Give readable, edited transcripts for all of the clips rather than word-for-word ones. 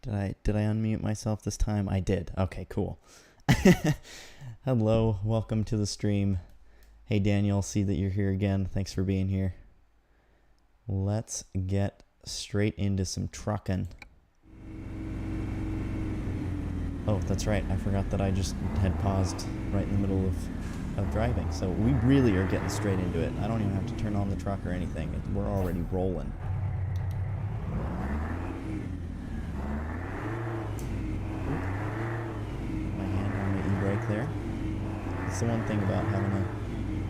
Did I unmute myself this time? I did. Okay, cool. Hello, welcome to the stream. Hey Daniel, see that you're here again. Thanks for being here. Let's get straight into some trucking. Oh, that's right. I forgot that I just had paused right in the middle of driving. So we really are getting straight into it. I don't even have to turn on the truck or anything. We're already rolling. My hand on the e-brake there. That's the one thing about having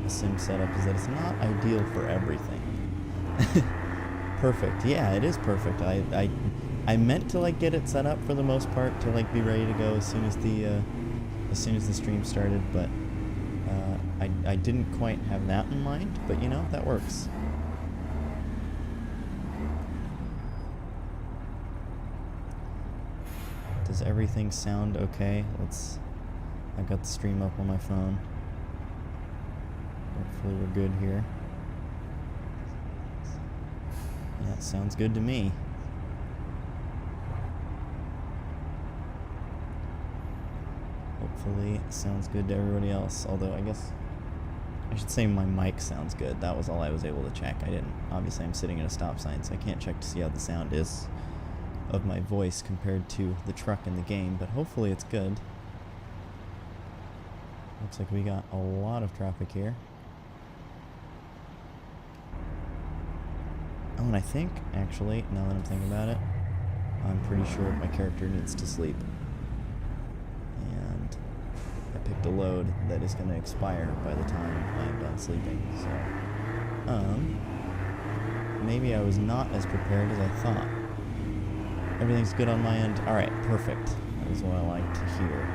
a sim setup is that it's not ideal for everything. Perfect. Yeah, it is perfect. I meant to like get it set up for the most part to like be ready to go as soon as the stream started, but I didn't quite have that in mind, but you know, that works. Does everything sound okay? I've got the stream up on my phone. Hopefully we're good here. Yeah, it sounds good to me. Hopefully it sounds good to everybody else, although I guess I should say my mic sounds good. That was all I was able to check. Obviously I'm sitting at a stop sign, so I can't check to see how the sound is of my voice compared to the truck in the game, but hopefully it's good. Looks like we got a lot of traffic here. Oh, and I think, actually, now that I'm thinking about it, I'm pretty sure my character needs to sleep. And I picked a load that is going to expire by the time I'm done sleeping, so... maybe I was not as prepared as I thought. Everything's good on my end? Alright, perfect. That is what I like to hear.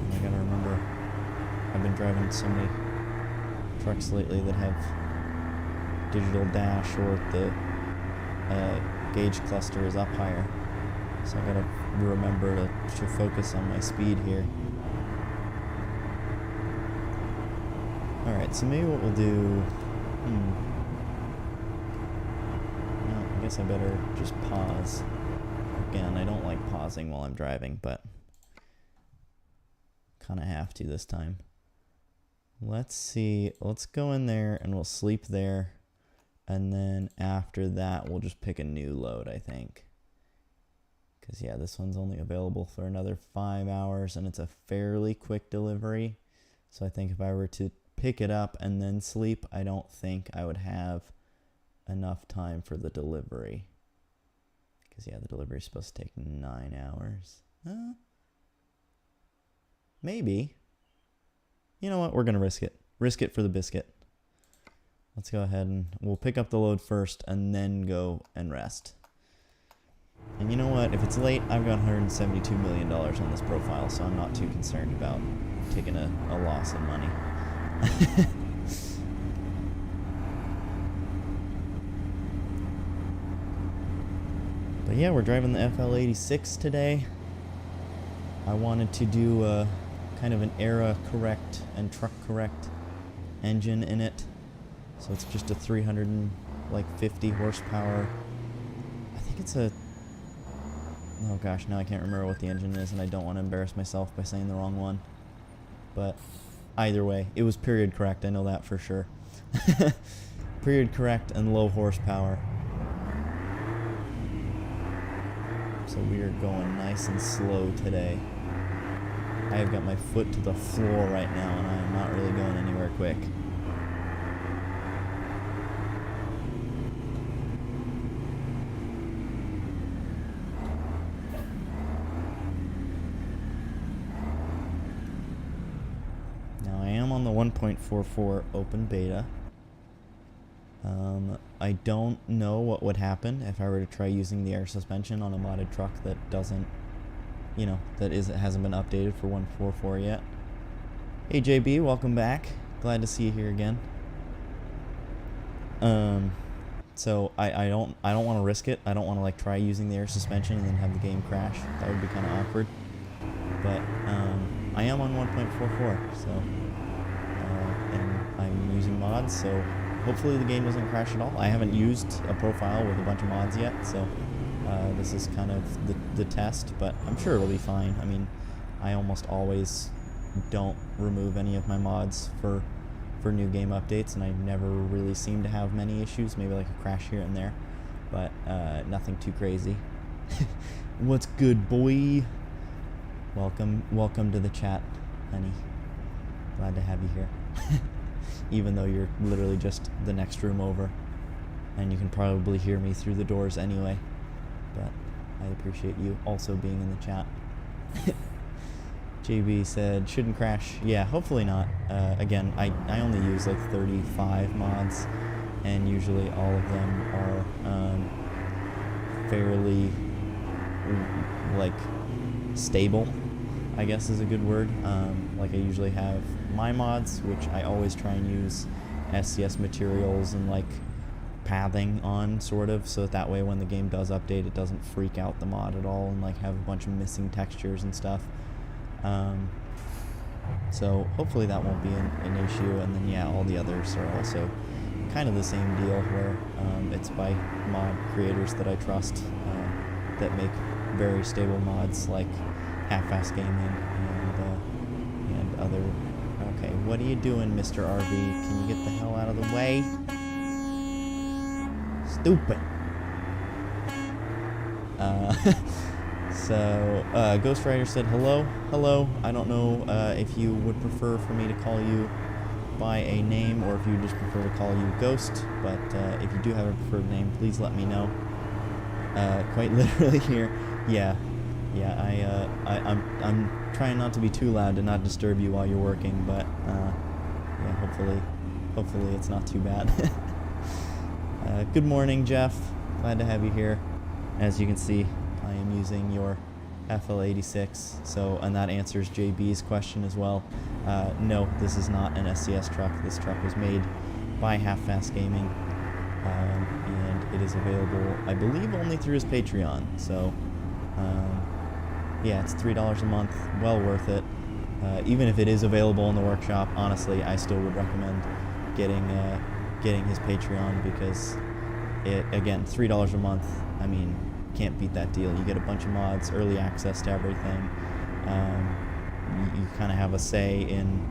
And I gotta remember, I've been driving so many trucks lately that have digital dash or the gauge cluster is up higher. So I gotta remember to focus on my speed here. Alright, so maybe what we'll do... Well, I guess I better just pause. Again, I don't like pausing while I'm driving, but kinda have to this time. Let's see, let's go in there and we'll sleep there. And then after that, we'll just pick a new load, I think. Because, yeah, this one's only available for another 5 hours, and it's a fairly quick delivery. So I think if I were to pick it up and then sleep, I don't think I would have enough time for the delivery. Because, yeah, the delivery is supposed to take 9 hours. Maybe. You know what? We're going to risk it. Risk it for the biscuit. Let's go ahead and we'll pick up the load first and then go and rest. And you know what? If it's late, I've got $172 million on this profile, so I'm not too concerned about taking a loss in money. But yeah, we're driving the FL86 today. I wanted to do kind of an era correct and truck correct engine in it. So it's just a 350 horsepower. I think it's a... Oh gosh, now I can't remember what the engine is, and I don't want to embarrass myself by saying the wrong one. But either way, it was period correct, I know that for sure. Period correct and low horsepower. So we are going nice and slow today. I have got my foot to the floor right now, and I am not really going anywhere quick. On the 1.44 open beta. I don't know what would happen if I were to try using the air suspension on a modded truck that doesn't, you know, hasn't been updated for 1.44 yet. Hey JB, welcome back. Glad to see you here again. So I don't want to risk it. I don't want to like try using the air suspension and then have the game crash. That would be kind of awkward. But I am on 1.44, so and I'm using mods, so hopefully the game doesn't crash at all. I haven't used a profile with a bunch of mods yet, so This is kind of the test, but I'm sure it'll be fine. I mean, I almost always don't remove any of my mods for new game updates, and I never really seem to have many issues, maybe like a crash here and there, but nothing too crazy. What's good, boy? Welcome to the chat, honey. Glad to have you here. Even though you're literally just the next room over, and you can probably hear me through the doors anyway, but I appreciate you also being in the chat. JB said, shouldn't crash. Yeah, hopefully not. Again, I only use like 35 mods, and usually all of them are fairly, like, stable, I guess is a good word. Like, I usually have my mods, which I always try and use SCS materials and, like, pathing on, sort of, so that way when the game does update, it doesn't freak out the mod at all and, like, have a bunch of missing textures and stuff. So hopefully that won't be an issue, and then yeah, all the others are also kind of the same deal, where it's by mod creators that I trust, that make very stable mods like Half-Ass Gaming and other. Okay, what are you doing, Mr. RV? Can you get the hell out of the way? Stupid. So, Ghost Rider said, hello, I don't know if you would prefer for me to call you by a name, or if you just prefer to call you Ghost, but if you do have a preferred name, please let me know. Quite literally here, yeah, I'm trying not to be too loud to not disturb you while you're working, but, yeah, hopefully it's not too bad. Good morning, Jeff, glad to have you here. As you can see, I am using your FL86, so, and that answers JB's question as well. No, this is not an SCS truck. This truck was made by Half-Ass Gaming, and it is available, I believe, only through his Patreon. So, yeah, it's $3 a month, well worth it. Even if it is available in the workshop, honestly, I still would recommend getting his Patreon, because it, again, $3 a month, I mean, can't beat that deal. You get a bunch of mods, early access to everything. You kind of have a say in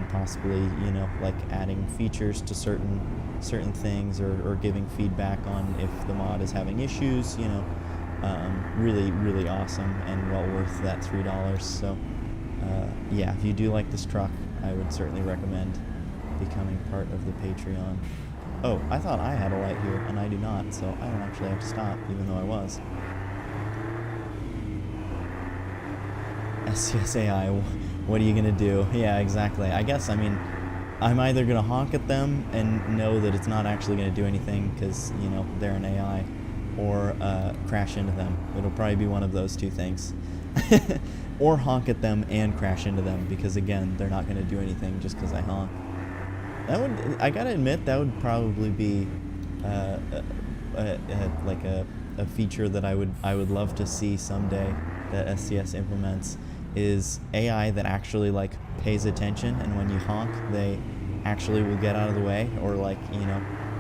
possibly, you know, like adding features to certain things, or giving feedback on if the mod is having issues, you know. Really awesome, and well worth that $3. So yeah, if you do like this truck, I would certainly recommend becoming part of the Patreon. Oh, I thought I had a light here, and I do not, so I don't actually have to stop, even though I was. SCS AI, what are you gonna do? Yeah, exactly. I guess, I mean, I'm either gonna honk at them and know that it's not actually gonna do anything, because, you know, they're an AI, or crash into them. It'll probably be one of those two things. Or honk at them and crash into them, because, again, they're not gonna do anything just because I honk. That would, I gotta admit, that would probably be like a feature that I would love to see someday that SCS implements, is AI that actually, like, pays attention, and when you honk, they actually will get out of the way, or, like, you know,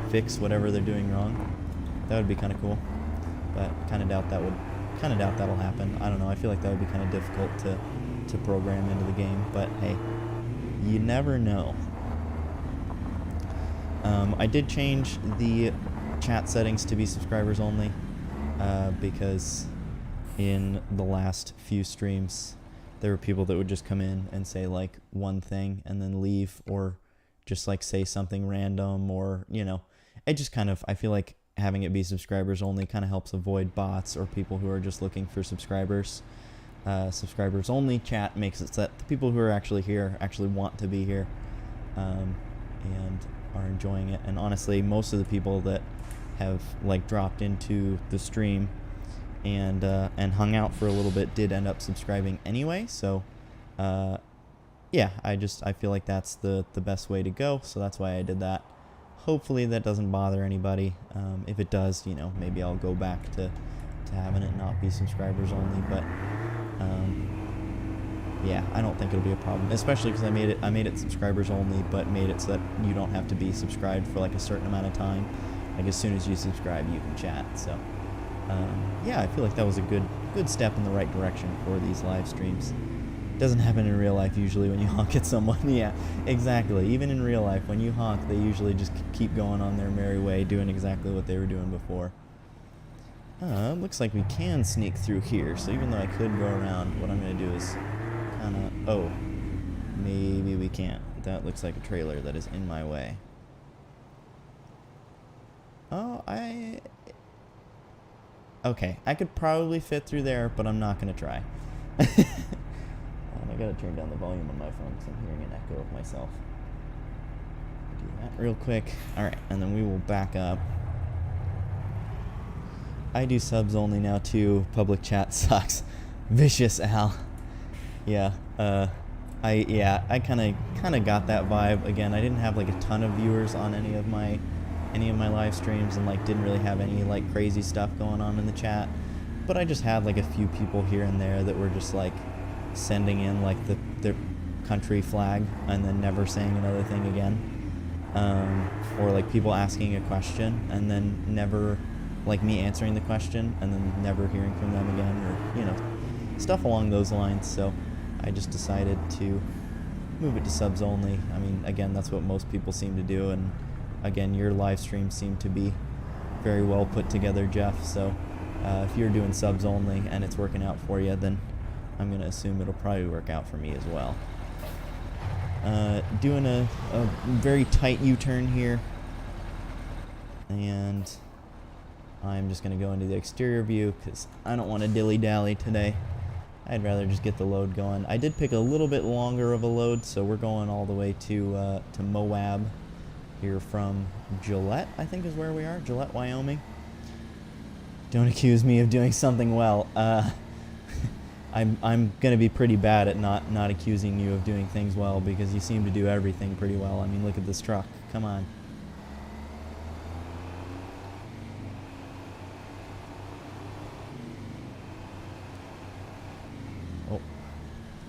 fix whatever they're doing wrong. That would be kind of cool, but kind of doubt that'll happen. I don't know. I feel like that would be kind of difficult to program into the game, but hey, you never know. I did change the chat settings to be subscribers only, because in the last few streams, there were people that would just come in and say, like, one thing and then leave, or just, like, say something random, or, you know, it just kind of, I feel like having it be subscribers only kind of helps avoid bots or people who are just looking for subscribers. Subscribers only chat makes it so that the people who are actually here actually want to be here, and are enjoying it. And honestly, most of the people that have, like, dropped into the stream and hung out for a little bit did end up subscribing anyway. So yeah, I feel like that's the best way to go, so that's why I did that. Hopefully that doesn't bother anybody. If it does, you know, maybe I'll go back to having it not be subscribers only, but yeah, I don't think it'll be a problem, especially because I made it subscribers only, but made it so that you don't have to be subscribed for, like, a certain amount of time. Like, as soon as you subscribe, you can chat. So yeah, I feel like that was a good step in the right direction for these live streams. Doesn't happen in real life usually when you honk at someone. Yeah, exactly. Even in real life, when you honk, they usually just keep going on their merry way, doing exactly what they were doing before. Looks like we can sneak through here, so even though I could go around, what I'm going to do is kind of... Oh, maybe we can't. That looks like a trailer that is in my way. Oh, Okay, I could probably fit through there, but I'm not going to try. I gotta turn down the volume on my phone because I'm hearing an echo of myself. Do that real quick. Alright, and then we will back up. I do subs only now too. Public chat sucks. Vicious Al. Yeah, I kinda got that vibe. Again, I didn't have like a ton of viewers on any of my live streams, and like didn't really have any like crazy stuff going on in the chat. But I just had like a few people here and there that were just like sending in like the country flag and then never saying another thing again, or like people asking a question and then never, like me answering the question and then never hearing from them again, or you know, stuff along those lines. So I just decided to move it to subs only. I mean, again, that's what most people seem to do, and again, your live streams seem to be very well put together, Jeff, so if you're doing subs only and it's working out for you, then I'm going to assume it'll probably work out for me as well. Doing a very tight U-turn here. And I'm just going to go into the exterior view because I don't want to dilly-dally today. I'd rather just get the load going. I did pick a little bit longer of a load, so we're going all the way to Moab here from Gillette, I think is where we are. Gillette, Wyoming. Don't accuse me of doing something well. I'm gonna be pretty bad at not accusing you of doing things well, because you seem to do everything pretty well. I mean, look at this truck. Come on. Oh,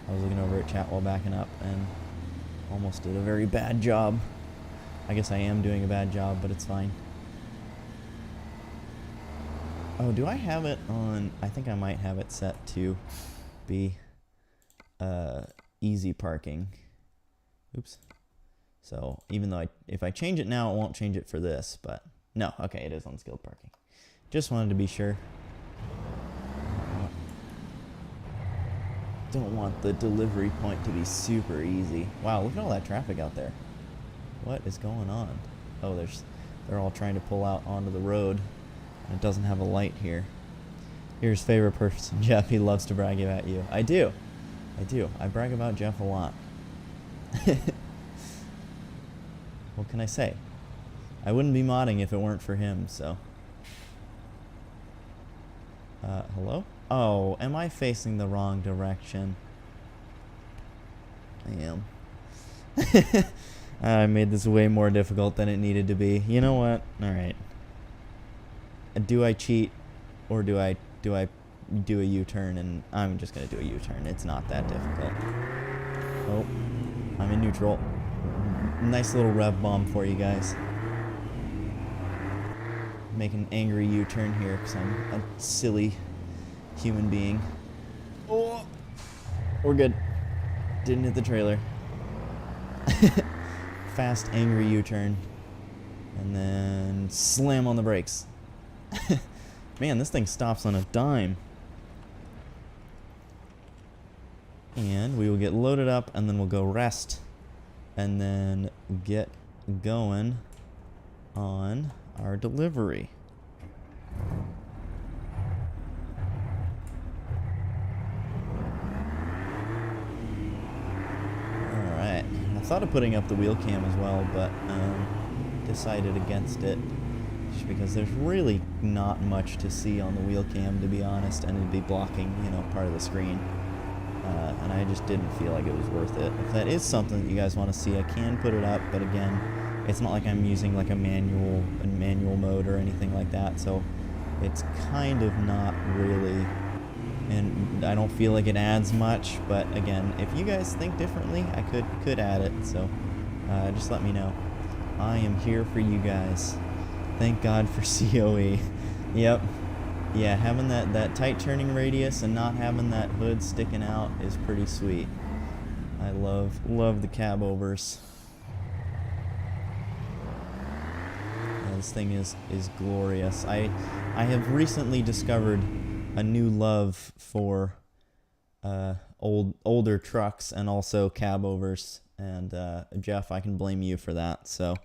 I was looking over at chat while backing up and almost did a very bad job. I guess I am doing a bad job, but it's fine. Oh, do I have it on? I think I might have it set to be easy parking. Oops. So even though if I change it now, it won't change it for this, but no, okay, it is on skilled parking. Just wanted to be sure. Don't want the delivery point to be super easy. Wow, look at all that traffic out there. What is going on? Oh, they're all trying to pull out onto the road. It doesn't have a light here. Here's favorite person, Jeff. He loves to brag about you. I do. I brag about Jeff a lot. What can I say? I wouldn't be modding if it weren't for him, so. Hello? Oh, am I facing the wrong direction? I am. I made this way more difficult than it needed to be. You know what? Alright. Do I cheat, or do I do a U-turn? And I'm just gonna do a U-turn. It's not that difficult. Oh, I'm in neutral. Nice little rev bomb for you guys. Make an angry U-turn here because I'm a silly human being. Oh, we're good. Didn't hit the trailer. Fast, angry U-turn, and then slam on the brakes. Man, this thing stops on a dime. And we will get loaded up, and then we'll go rest, and then get going on our delivery. Alright, I thought of putting up the wheel cam as well, but decided against it. Just because there's really not much to see on the wheel cam, to be honest, and it'd be blocking, you know, part of the screen. And I just didn't feel like it was worth it. If that is something that you guys want to see, I can put it up, but again, it's not like I'm using like a manual mode or anything like that, so it's kind of not really, and I don't feel like it adds much. But again, if you guys think differently, I could add it, so just let me know. I am here for you guys. Thank God for COE. Yep. Yeah, having that tight turning radius and not having that hood sticking out is pretty sweet. I love the cab overs. Yeah, this thing is glorious. I have recently discovered a new love for older trucks and also cab overs, and Jeff, I can blame you for that. So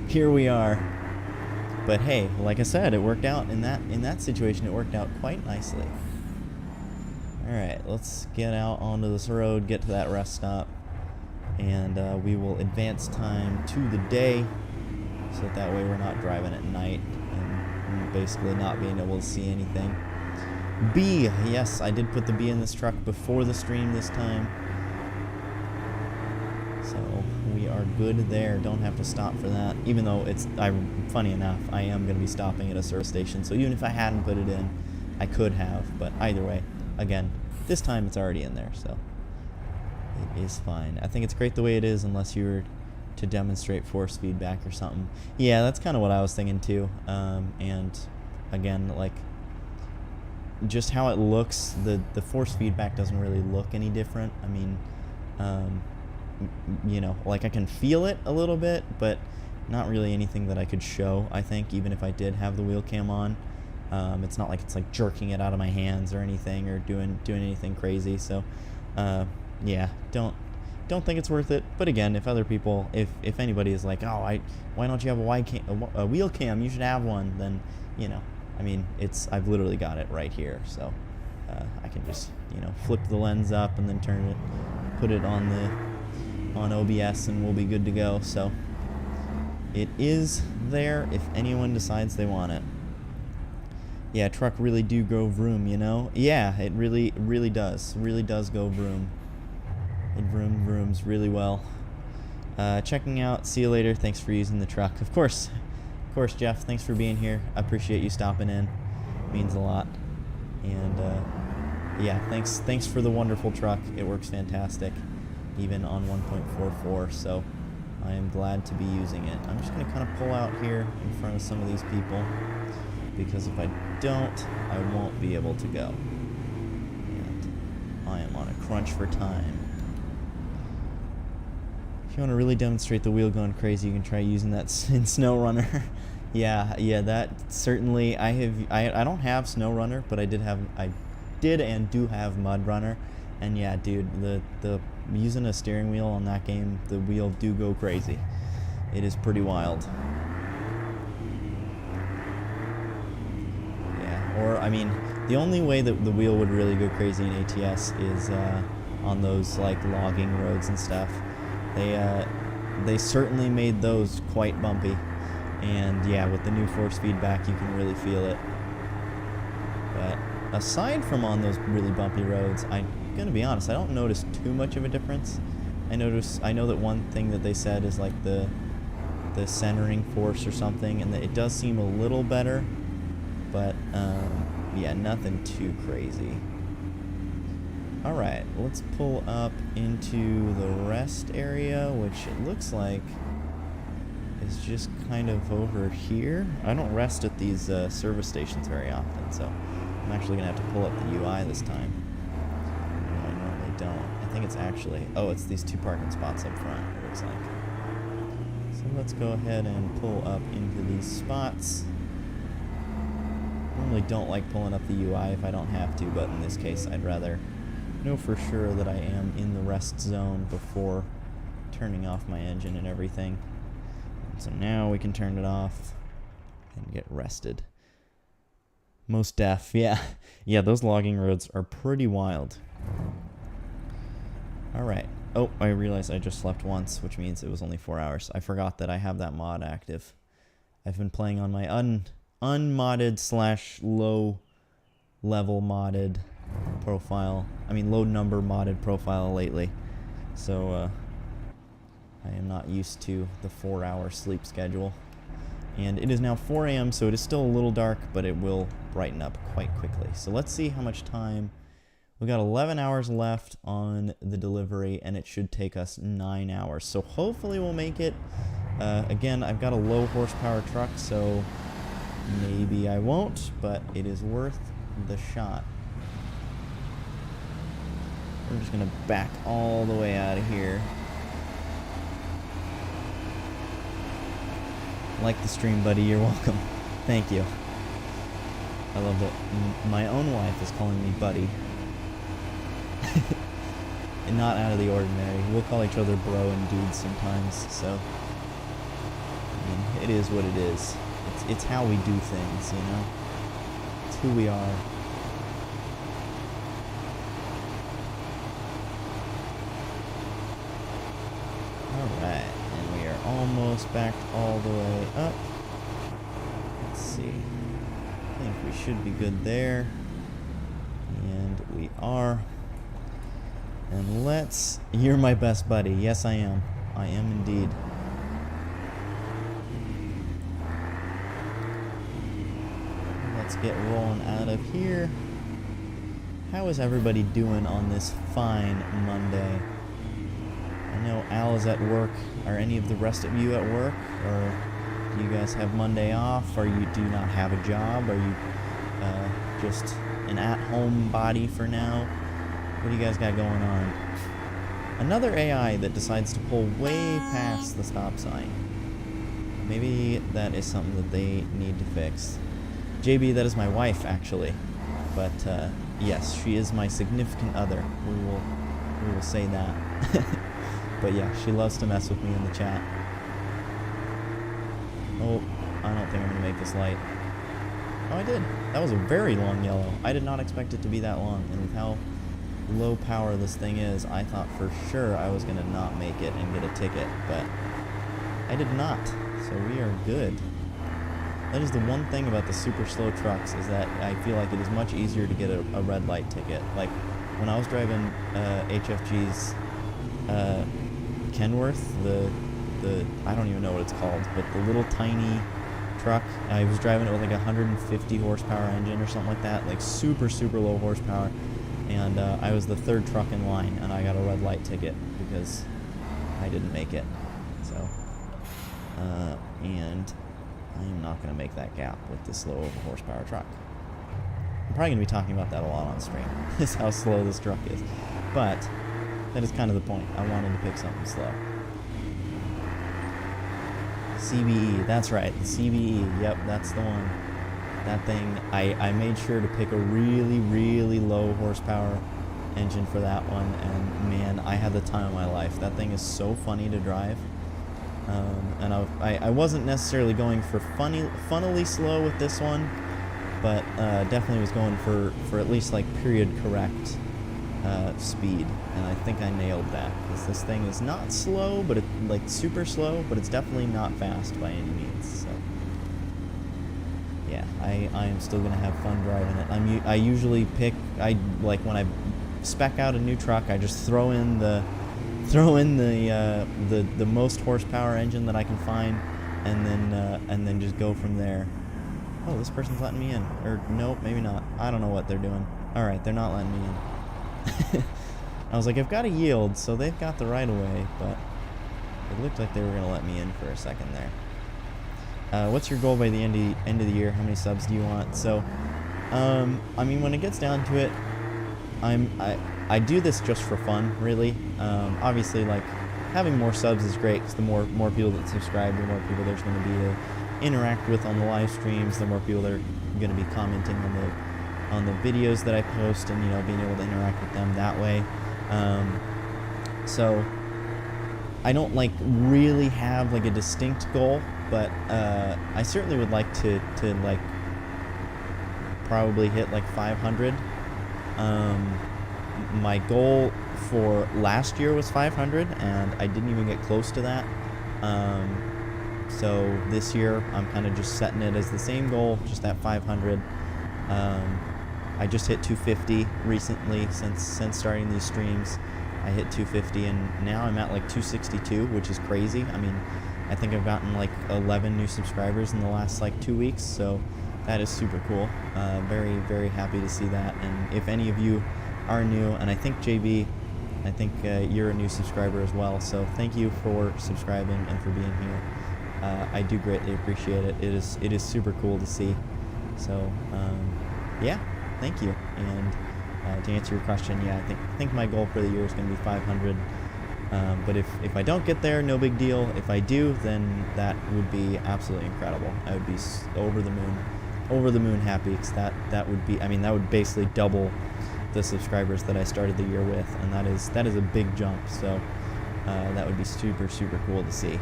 here we are. But hey, like I said, it worked out in that situation. It worked out quite nicely. All right, let's get out onto this road, get to that rest stop, and we will advance time to the day, so that way we're not driving at night and basically not being able to see anything. B, yes, I did put the B in this truck before the stream this time, so we are good there. Don't have to stop for that, even though funny enough, I am going to be stopping at a service station, so even if I hadn't put it in, I could have, but either way, again, this time it's already in there, so it is fine. I think it's great the way it is, unless you were to demonstrate force feedback or something. Yeah, that's kind of what I was thinking too, and again, like, just how it looks, the force feedback doesn't really look any different. I mean, you know, like, I can feel it a little bit, but not really anything that I could show, I think, even if I did have the wheel cam on. It's not like it's like jerking it out of my hands or anything, or doing anything crazy. So yeah, don't think it's worth it. But again, if other people, if anybody is like, oh, why don't you have a wheel cam, you should have one, then, you know, I mean, I've literally got it right here, so I can just, you know, flip the lens up and then put it on OBS, and we'll be good to go. So it is there if anyone decides they want it. Yeah, truck really do go vroom, you know? Yeah, it really does. Really does go vroom. It vrooms really well. Checking out. See you later. Thanks for using the truck. Of course, Jeff. Thanks for being here. I appreciate you stopping in. It means a lot. And yeah, thanks for the wonderful truck. It works fantastic, even on 1.44. So I am glad to be using it. I'm just gonna kind of pull out here in front of some of these people, because if I don't, I won't be able to go. And I am on a crunch for time. If you want to really demonstrate the wheel going crazy, you can try using that in SnowRunner. yeah, that certainly, I don't have SnowRunner, but I did and do have MudRunner. And yeah, dude, the using a steering wheel on that game, the wheel do go crazy. It is pretty wild. Or, I mean, the only way that the wheel would really go crazy in ATS is on those, like, logging roads and stuff. They certainly made those quite bumpy. And, yeah, with the new force feedback, you can really feel it. But aside from on those really bumpy roads, I'm going to be honest, I don't notice too much of a difference. I know that one thing that they said is, like, the centering force or something, and that it does seem a little better. But, yeah, nothing too crazy. Alright, let's pull up into the rest area, which it looks like is just kind of over here. I don't rest at these service stations very often, so I'm actually going to have to pull up the UI this time. No, I normally don't. I think it's actually... Oh, it's these two parking spots up front, it looks like. So let's go ahead and pull up into these spots. I normally don't like pulling up the UI if I don't have to, but in this case I'd rather know for sure that I am in the rest zone before turning off my engine and everything. So now we can turn it off and get rested. Most def, yeah. Yeah, those logging roads are pretty wild. Alright. Oh, I realized I just slept once, which means it was only 4 hours. I forgot that I have that mod active. I've been playing on my unmodded / low level modded profile. I mean, low number modded profile lately. So, I am not used to the 4-hour sleep schedule. And it is now 4 a.m., so it is still a little dark, but it will brighten up quite quickly. So let's see how much time. We got 11 hours left on the delivery, and it should take us 9 hours. So hopefully we'll make it. Again, I've got a low horsepower truck, so Maybe I won't, but it is worth the shot. We're just gonna back all the way out of here. Like the stream, buddy. You're welcome. Thank you. I love that my own wife is calling me buddy. And not out of the ordinary. We'll call each other bro and dude sometimes, so I mean, it is what it is. It's how we do things, you know? It's who we are. Alright, and we are almost backed all the way up. Let's see. I think we should be good there. And we are. And let's... You're my best buddy. Yes, I am. I am indeed. Let's get rolling out of here. How is everybody doing on this fine Monday? I know Al is at work. Are any of the rest of you at work? Or do you guys have Monday off? Or you do not have a job? Are you just an at-home body for now? What do you guys got going on? Another AI that decides to pull way past the stop sign. Maybe that is something that they need to fix. JB, that is my wife, actually. But, yes, she is my significant other. We will say that. But yeah, she loves to mess with me in the chat. Oh, I don't think I'm going to make this light. Oh, I did. That was a very long yellow. I did not expect it to be that long. And with how low power this thing is, I thought for sure I was going to not make it and get a ticket. But I did not. So we are good. That is the one thing about the super slow trucks, is that I feel like it is much easier to get a red light ticket. Like, when I was driving HFG's Kenworth, the I don't even know what it's called, but the little tiny truck, I was driving it with like a 150 horsepower engine or something like that, like super low horsepower, and I was the third truck in line, and I got a red light ticket because I didn't make it. So, and I am not going to make that gap with this low of a horsepower truck. I'm probably going to be talking about that a lot on stream, is how slow this truck is. But that is kind of the point. I wanted to pick something slow. CBE, that's right, the CBE, yep, that's the one. That thing, I made sure to pick a really low horsepower engine for that one, and man, I had the time of my life. That thing is so funny to drive. And I wasn't necessarily going for funnily slow with this one, but definitely was going for at least like period correct speed, and I think I nailed that, because this thing is not slow, but like super slow, but it's definitely not fast by any means. So yeah, I am still gonna have fun driving it. I usually pick, like when I spec out a new truck, I just throw in the most horsepower engine that I can find, and then just go from there. Oh, this person's letting me in, or nope, maybe not. I don't know what they're doing. All right, they're not letting me in. I was like, I've got to yield, so they've got the right of way, but it looked like they were going to let me in for a second there. What's your goal by the end of the year? How many subs do you want? So, I mean, when it gets down to it, I do this just for fun, really. Obviously, like, having more subs is great, because the more people that subscribe, the more people there's going to be to interact with on the live streams, the more people that are going to be commenting on the videos that I post, and, you know, being able to interact with them that way. So I don't like really have like a distinct goal, but I certainly would like to like probably hit like 500. My goal for last year was 500, and I didn't even get close to that. So this year I'm kind of just setting it as the same goal, just at 500. I just hit 250 recently since starting these streams. I hit 250, and now I'm at like 262, which is crazy. I mean, I think I've gotten like 11 new subscribers in the last like 2 weeks, so that is super cool. Very happy to see that. And if any of you are new, and I think JB, I think you're a new subscriber as well, so thank you for subscribing and for being here. I do greatly appreciate it. It is super cool to see. So yeah, thank you. And to answer your question, yeah, I think my goal for the year is going to be 500. But if I don't get there, no big deal. If I do, then that would be absolutely incredible. I would be over the moon happy, because that would be, I mean, that would basically double the subscribers that I started the year with, and that is a big jump. So that would be super cool to see.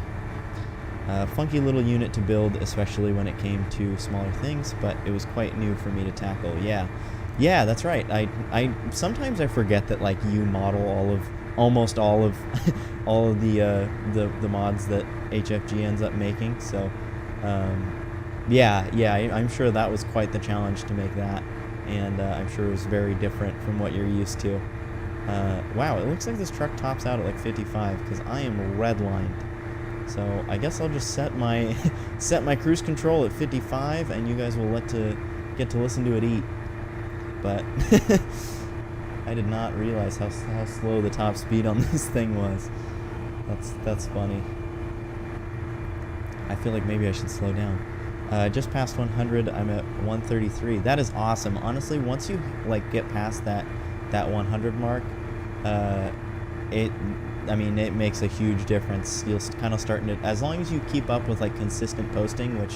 Funky little unit to build, especially when it came to smaller things, but it was quite new for me to tackle. Yeah, that's right. I sometimes I forget that, like, you model almost all of all of the mods that HFG ends up making. So yeah, I'm sure that was quite the challenge to make that, and I'm sure it was very different from what you're used to. Wow, it looks like this truck tops out at like 55, because I am redlined. So I guess I'll just set my set my cruise control at 55, and you guys will get to listen to it eat. But I did not realize how slow the top speed on this thing was. That's funny. I feel like maybe I should slow down. Just past 100, I'm at 133. That is awesome. Honestly, once you like get past that 100 mark, it makes a huge difference. You'll kind of starting to, as long as you keep up with like consistent posting, which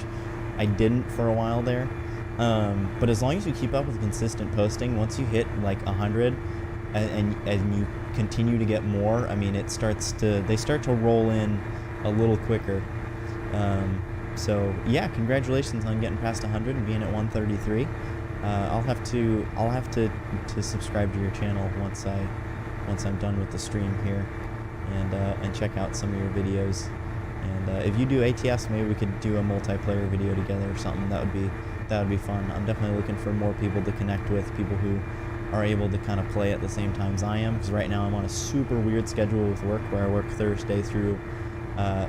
I didn't for a while there. But as long as you keep up with consistent posting, once you hit like 100 and you continue to get more, I mean, they start to roll in a little quicker. So yeah, congratulations on getting past 100 and being at 133. I'll have to subscribe to your channel once I'm done with the stream here, and check out some of your videos. And if you do ATS, maybe we could do a multiplayer video together or something. That would be fun. I'm definitely looking for more people to connect with, people who are able to kind of play at the same time as I am, because right now I'm on a super weird schedule with work where I work Thursday through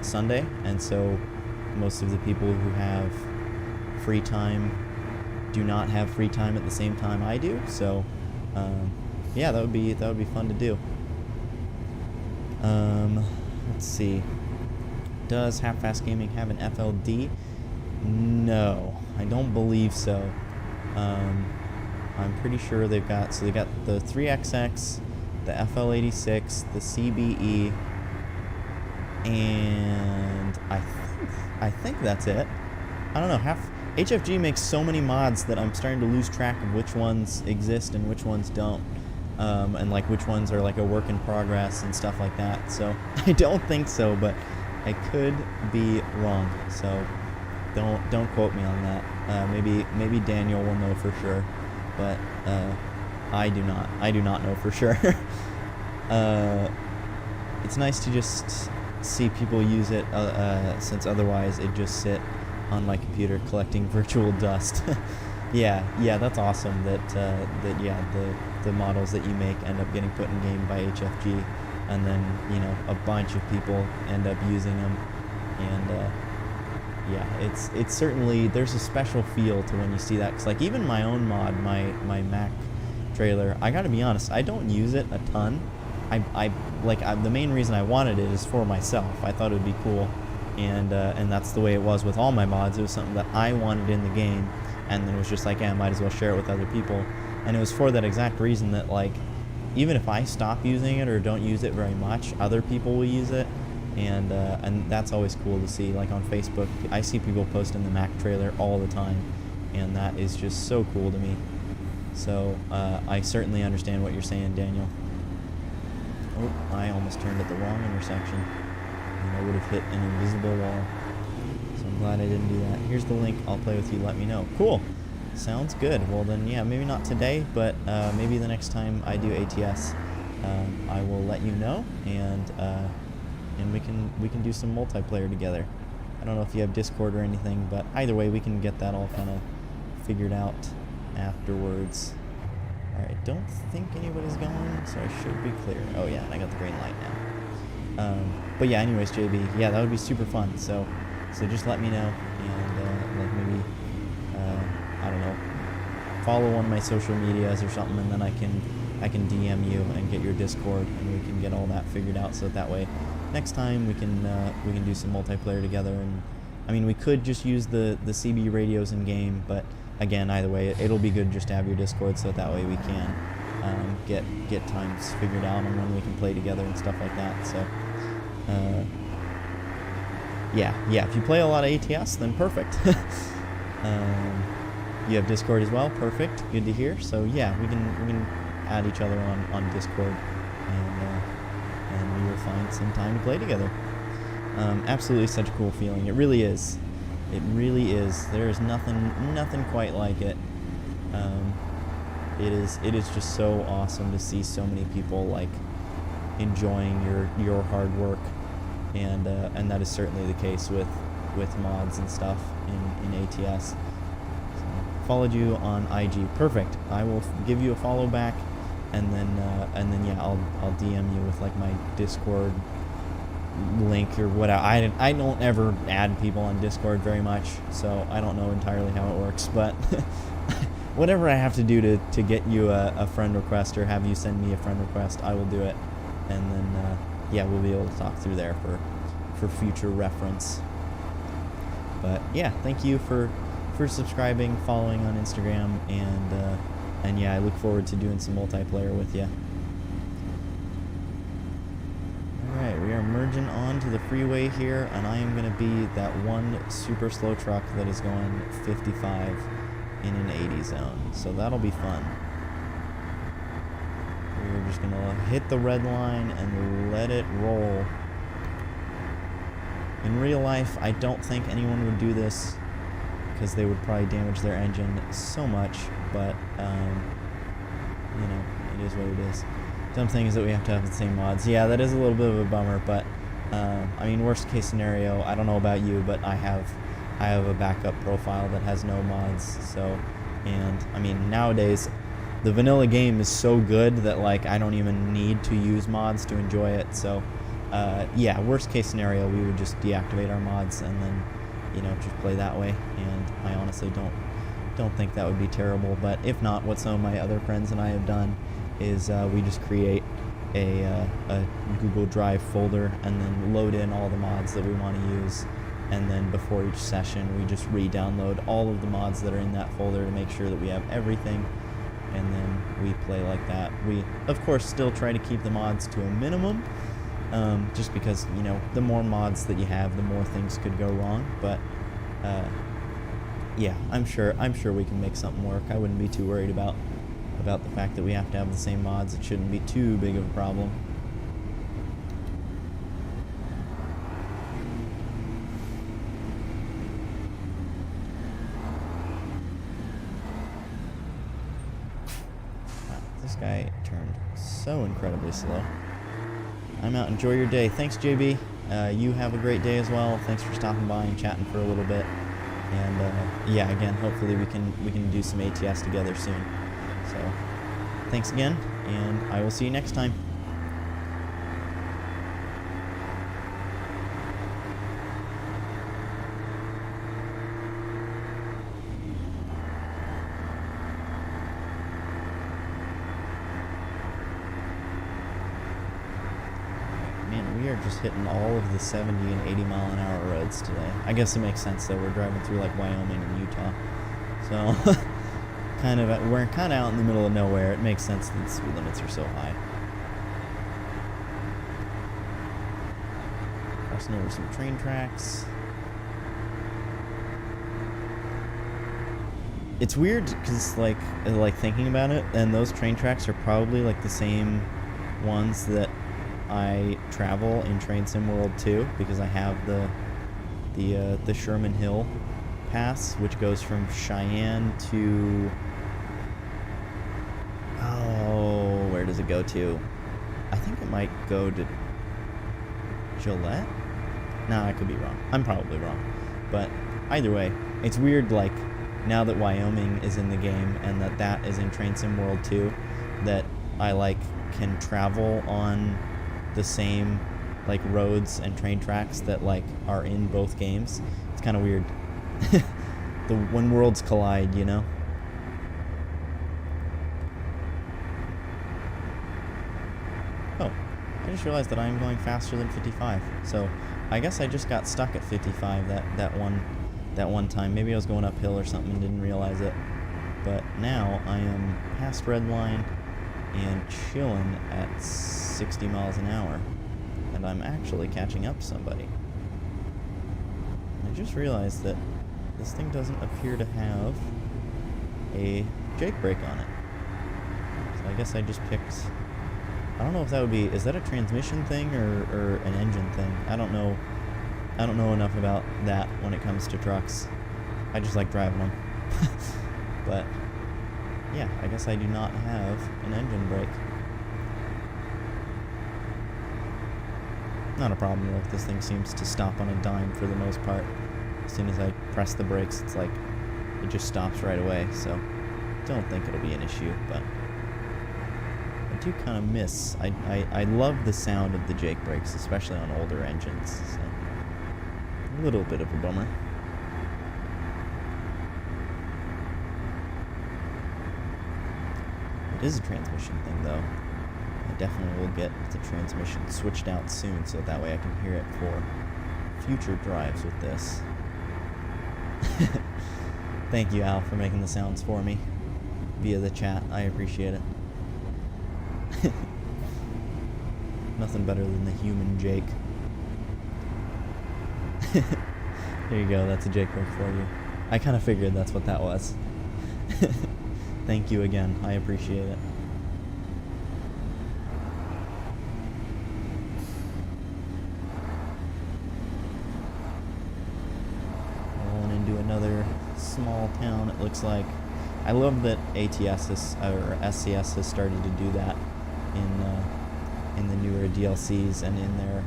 Sunday, and so most of the people who have free time do not have free time at the same time I do. So yeah, that would be fun to do. Let's see. Does Half Fast Gaming have an FLD? No, I don't believe so. I'm pretty sure they got the 3XX, the FL86, the CBE, and I think that's it. I don't know. HFG makes so many mods that I'm starting to lose track of which ones exist and which ones don't, and like which ones are like a work in progress and stuff like that. So I don't think so, but I could be wrong. So don't quote me on that. Maybe Daniel will know for sure, but I do not know for sure. It's nice to just see people use it, since otherwise it'd just sit on my computer collecting virtual dust. yeah, that's awesome that the models that you make end up getting put in game by HFG, and then a bunch of people end up using them, and yeah, it's certainly, there's a special feel to when you see that, because like even my own mod, my Mac trailer, I gotta be honest, I don't use it a ton. The main reason I wanted it is for myself. I thought it would be cool, and that's the way it was with all my mods. It was something that I wanted in the game, and then it was just like, I might as well share it with other people. And it was for that exact reason that, like, even if I stop using it or don't use it very much, other people will use it, and that's always cool to see. Like on Facebook, I see people posting the Mac trailer all the time, and that is just so cool to me. So I certainly understand what you're saying, Daniel. Oh, I almost turned at the wrong intersection, and I would have hit an invisible wall. So I'm glad I didn't do that. Here's the link. I'll play with you. Let me know. Cool. Sounds good. Well then, yeah, maybe not today, but maybe the next time I do ATS, I will let you know, and we can do some multiplayer together. I don't know if you have Discord or anything, but either way, we can get that all kind of figured out afterwards. Alright, don't think anybody's going, so I should be clear. Oh yeah, and I got the green light now. But yeah, anyways, JB, yeah, that would be super fun. So just let me know, and like maybe I don't know, follow one of my social medias or something, and then I can DM you and get your Discord, and we can get all that figured out. So that way, next time we can do some multiplayer together, I mean, we could just use the CB radios in game, but again, either way, it'll be good just to have your Discord, so that way we can get times figured out on when we can play together and stuff like that. So yeah, if you play a lot of ATS, then perfect. You have Discord as well, perfect, good to hear. So yeah, we can add each other on Discord, and we will find some time to play together. Absolutely such a cool feeling. It really is. It really is. There is nothing quite like it. It is just so awesome to see so many people like enjoying your hard work, and that is certainly the case with mods and stuff in ATS. So, followed you on IG. Perfect. I will give you a follow back, and then yeah, I'll DM you with like my Discord link or whatever. I don't ever add people on Discord very much, so I don't know entirely how it works, but whatever I have to do to get you a friend request or have you send me a friend request, I will do it, and then yeah, we'll be able to talk through there for future reference. But yeah, thank you for subscribing, following on Instagram, and yeah, I look forward to doing some multiplayer with you. Alright, we are merging onto the freeway here, and I am going to be that one super slow truck that is going 55 in an 80 zone, so that'll be fun. We're just going to hit the red line and let it roll. In real life, I don't think anyone would do this, because they would probably damage their engine so much, but, you know, it is what it is. Dumb thing is that we have to have the same mods. Yeah, that is a little bit of a bummer, but, I mean, worst case scenario, I don't know about you, but I have a backup profile that has no mods, so, and, I mean, nowadays, the vanilla game is so good that, like, I don't even need to use mods to enjoy it, so, yeah, worst case scenario, we would just deactivate our mods and then, you know, just play that way, and I honestly don't think that would be terrible. But if not, what some of my other friends and I have done is we just create a Google Drive folder and then load in all the mods that we want to use, and then before each session we just re-download all of the mods that are in that folder to make sure that we have everything, and then we play like that. We of course still try to keep the mods to a minimum, just because, you know, the more mods that you have, the more things could go wrong. But yeah, I'm sure we can make something work. I wouldn't be too worried about the fact that we have to have the same mods. It shouldn't be too big of a problem. Wow, this guy turned so incredibly slow. I'm out. Enjoy your day. Thanks, JB. You have a great day as well. Thanks for stopping by and chatting for a little bit. And yeah, again, hopefully we can do some ATS together soon. So thanks again, and I will see you next time. We are just hitting all of the 70 and 80 mile an hour roads today. I guess it makes sense that we're driving through like Wyoming and Utah. So we're kind of out in the middle of nowhere. It makes sense that the speed limits are so high. Crossing over some train tracks. It's weird because like thinking about it, and those train tracks are probably like the same ones that I travel in Train Sim World 2, because I have the Sherman Hill Pass, which goes from Cheyenne to, oh, where does it go to? I think it might go to Gillette? No, I could be wrong. I'm probably wrong. But either way, it's weird, like, now that Wyoming is in the game and that is in Train Sim World 2, that I, like, can travel on the same like roads and train tracks that like are in both games. It's kind of weird. When worlds collide, you know. Oh, I just realized that I am going faster than 55. So I guess I just got stuck at 55 that one time. Maybe I was going uphill or something and didn't realize it. But now I am past red line and chilling at 60 miles an hour. And I'm actually catching up somebody. I just realized that this thing doesn't appear to have a Jake brake on it. So I guess I just picked... I don't know if that would be... Is that a transmission thing or an engine thing? I don't know. I don't know enough about that when it comes to trucks. I just like driving them. But, yeah, I guess I do not have an engine brake. Not a problem though. This thing seems to stop on a dime for the most part. As soon as I press the brakes, it's like it just stops right away. So, don't think it'll be an issue, but I do kind of miss. I love the sound of the Jake brakes, especially on older engines. So, a little bit of a bummer. It is a transmission thing, though. I definitely will get the transmission switched out soon, so that way I can hear it for future drives with this. Thank you, Al, for making the sounds for me via the chat. I appreciate it. Nothing better than the human Jake. There you go, that's a Jake brake for you. I kind of figured that's what that was. Thank you again, I appreciate it. Rolling into another small town, it looks like. I love that ATS has, or SCS has started to do that in the newer DLCs and in their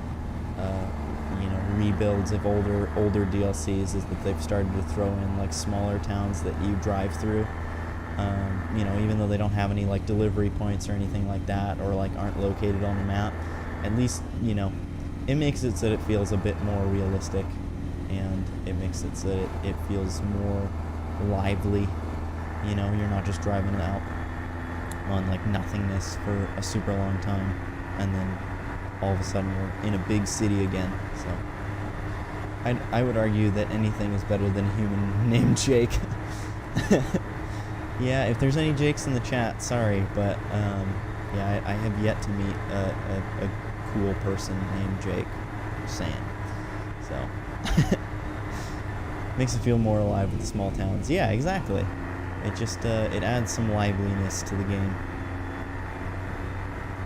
rebuilds of older DLCs, is that they've started to throw in like smaller towns that you drive through. Even though they don't have any like delivery points or anything like that, or like aren't located on the map, at least it makes it so that it feels a bit more realistic, and it makes it so that it feels more lively. You're not just driving it out on like nothingness for a super long time, and then all of a sudden you're in a big city again. So I would argue that anything is better than a human named Jake. Yeah, if there's any Jakes in the chat, sorry, but yeah, I have yet to meet a cool person named Jake. Just saying. So makes it feel more alive with the small towns. Yeah, exactly. It just it adds some liveliness to the game.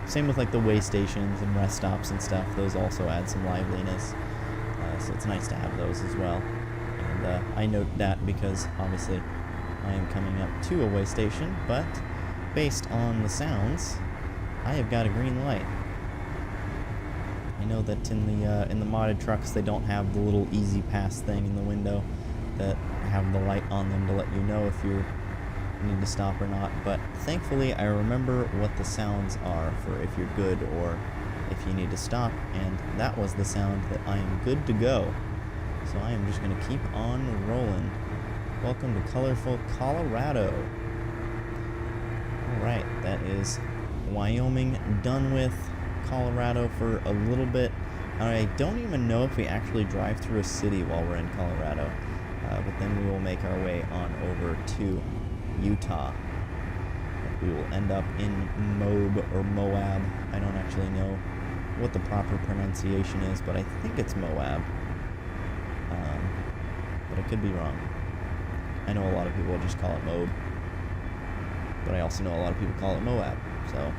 Same with like the way stations and rest stops and stuff. Those also add some liveliness. So it's nice to have those as well. And I note that because obviously I am coming up to a way station, but based on the sounds, I have got a green light. I know that in the modded trucks they don't have the little easy pass thing in the window that have the light on them to let you know if you need to stop or not, but thankfully I remember what the sounds are for if you're good or if you need to stop, and that was the sound that I am good to go. So I am just going to keep on rolling. Welcome to colorful Colorado. Alright, that is Wyoming done with. Colorado for a little bit. I don't even know if we actually drive through a city while we're in Colorado, but then we will make our way on over to Utah. We will end up in Moab or Moab. I don't actually know what the proper pronunciation is, but I think it's Moab. But I could be wrong. I know a lot of people just call it Moab, but I also know a lot of people call it Moab, so.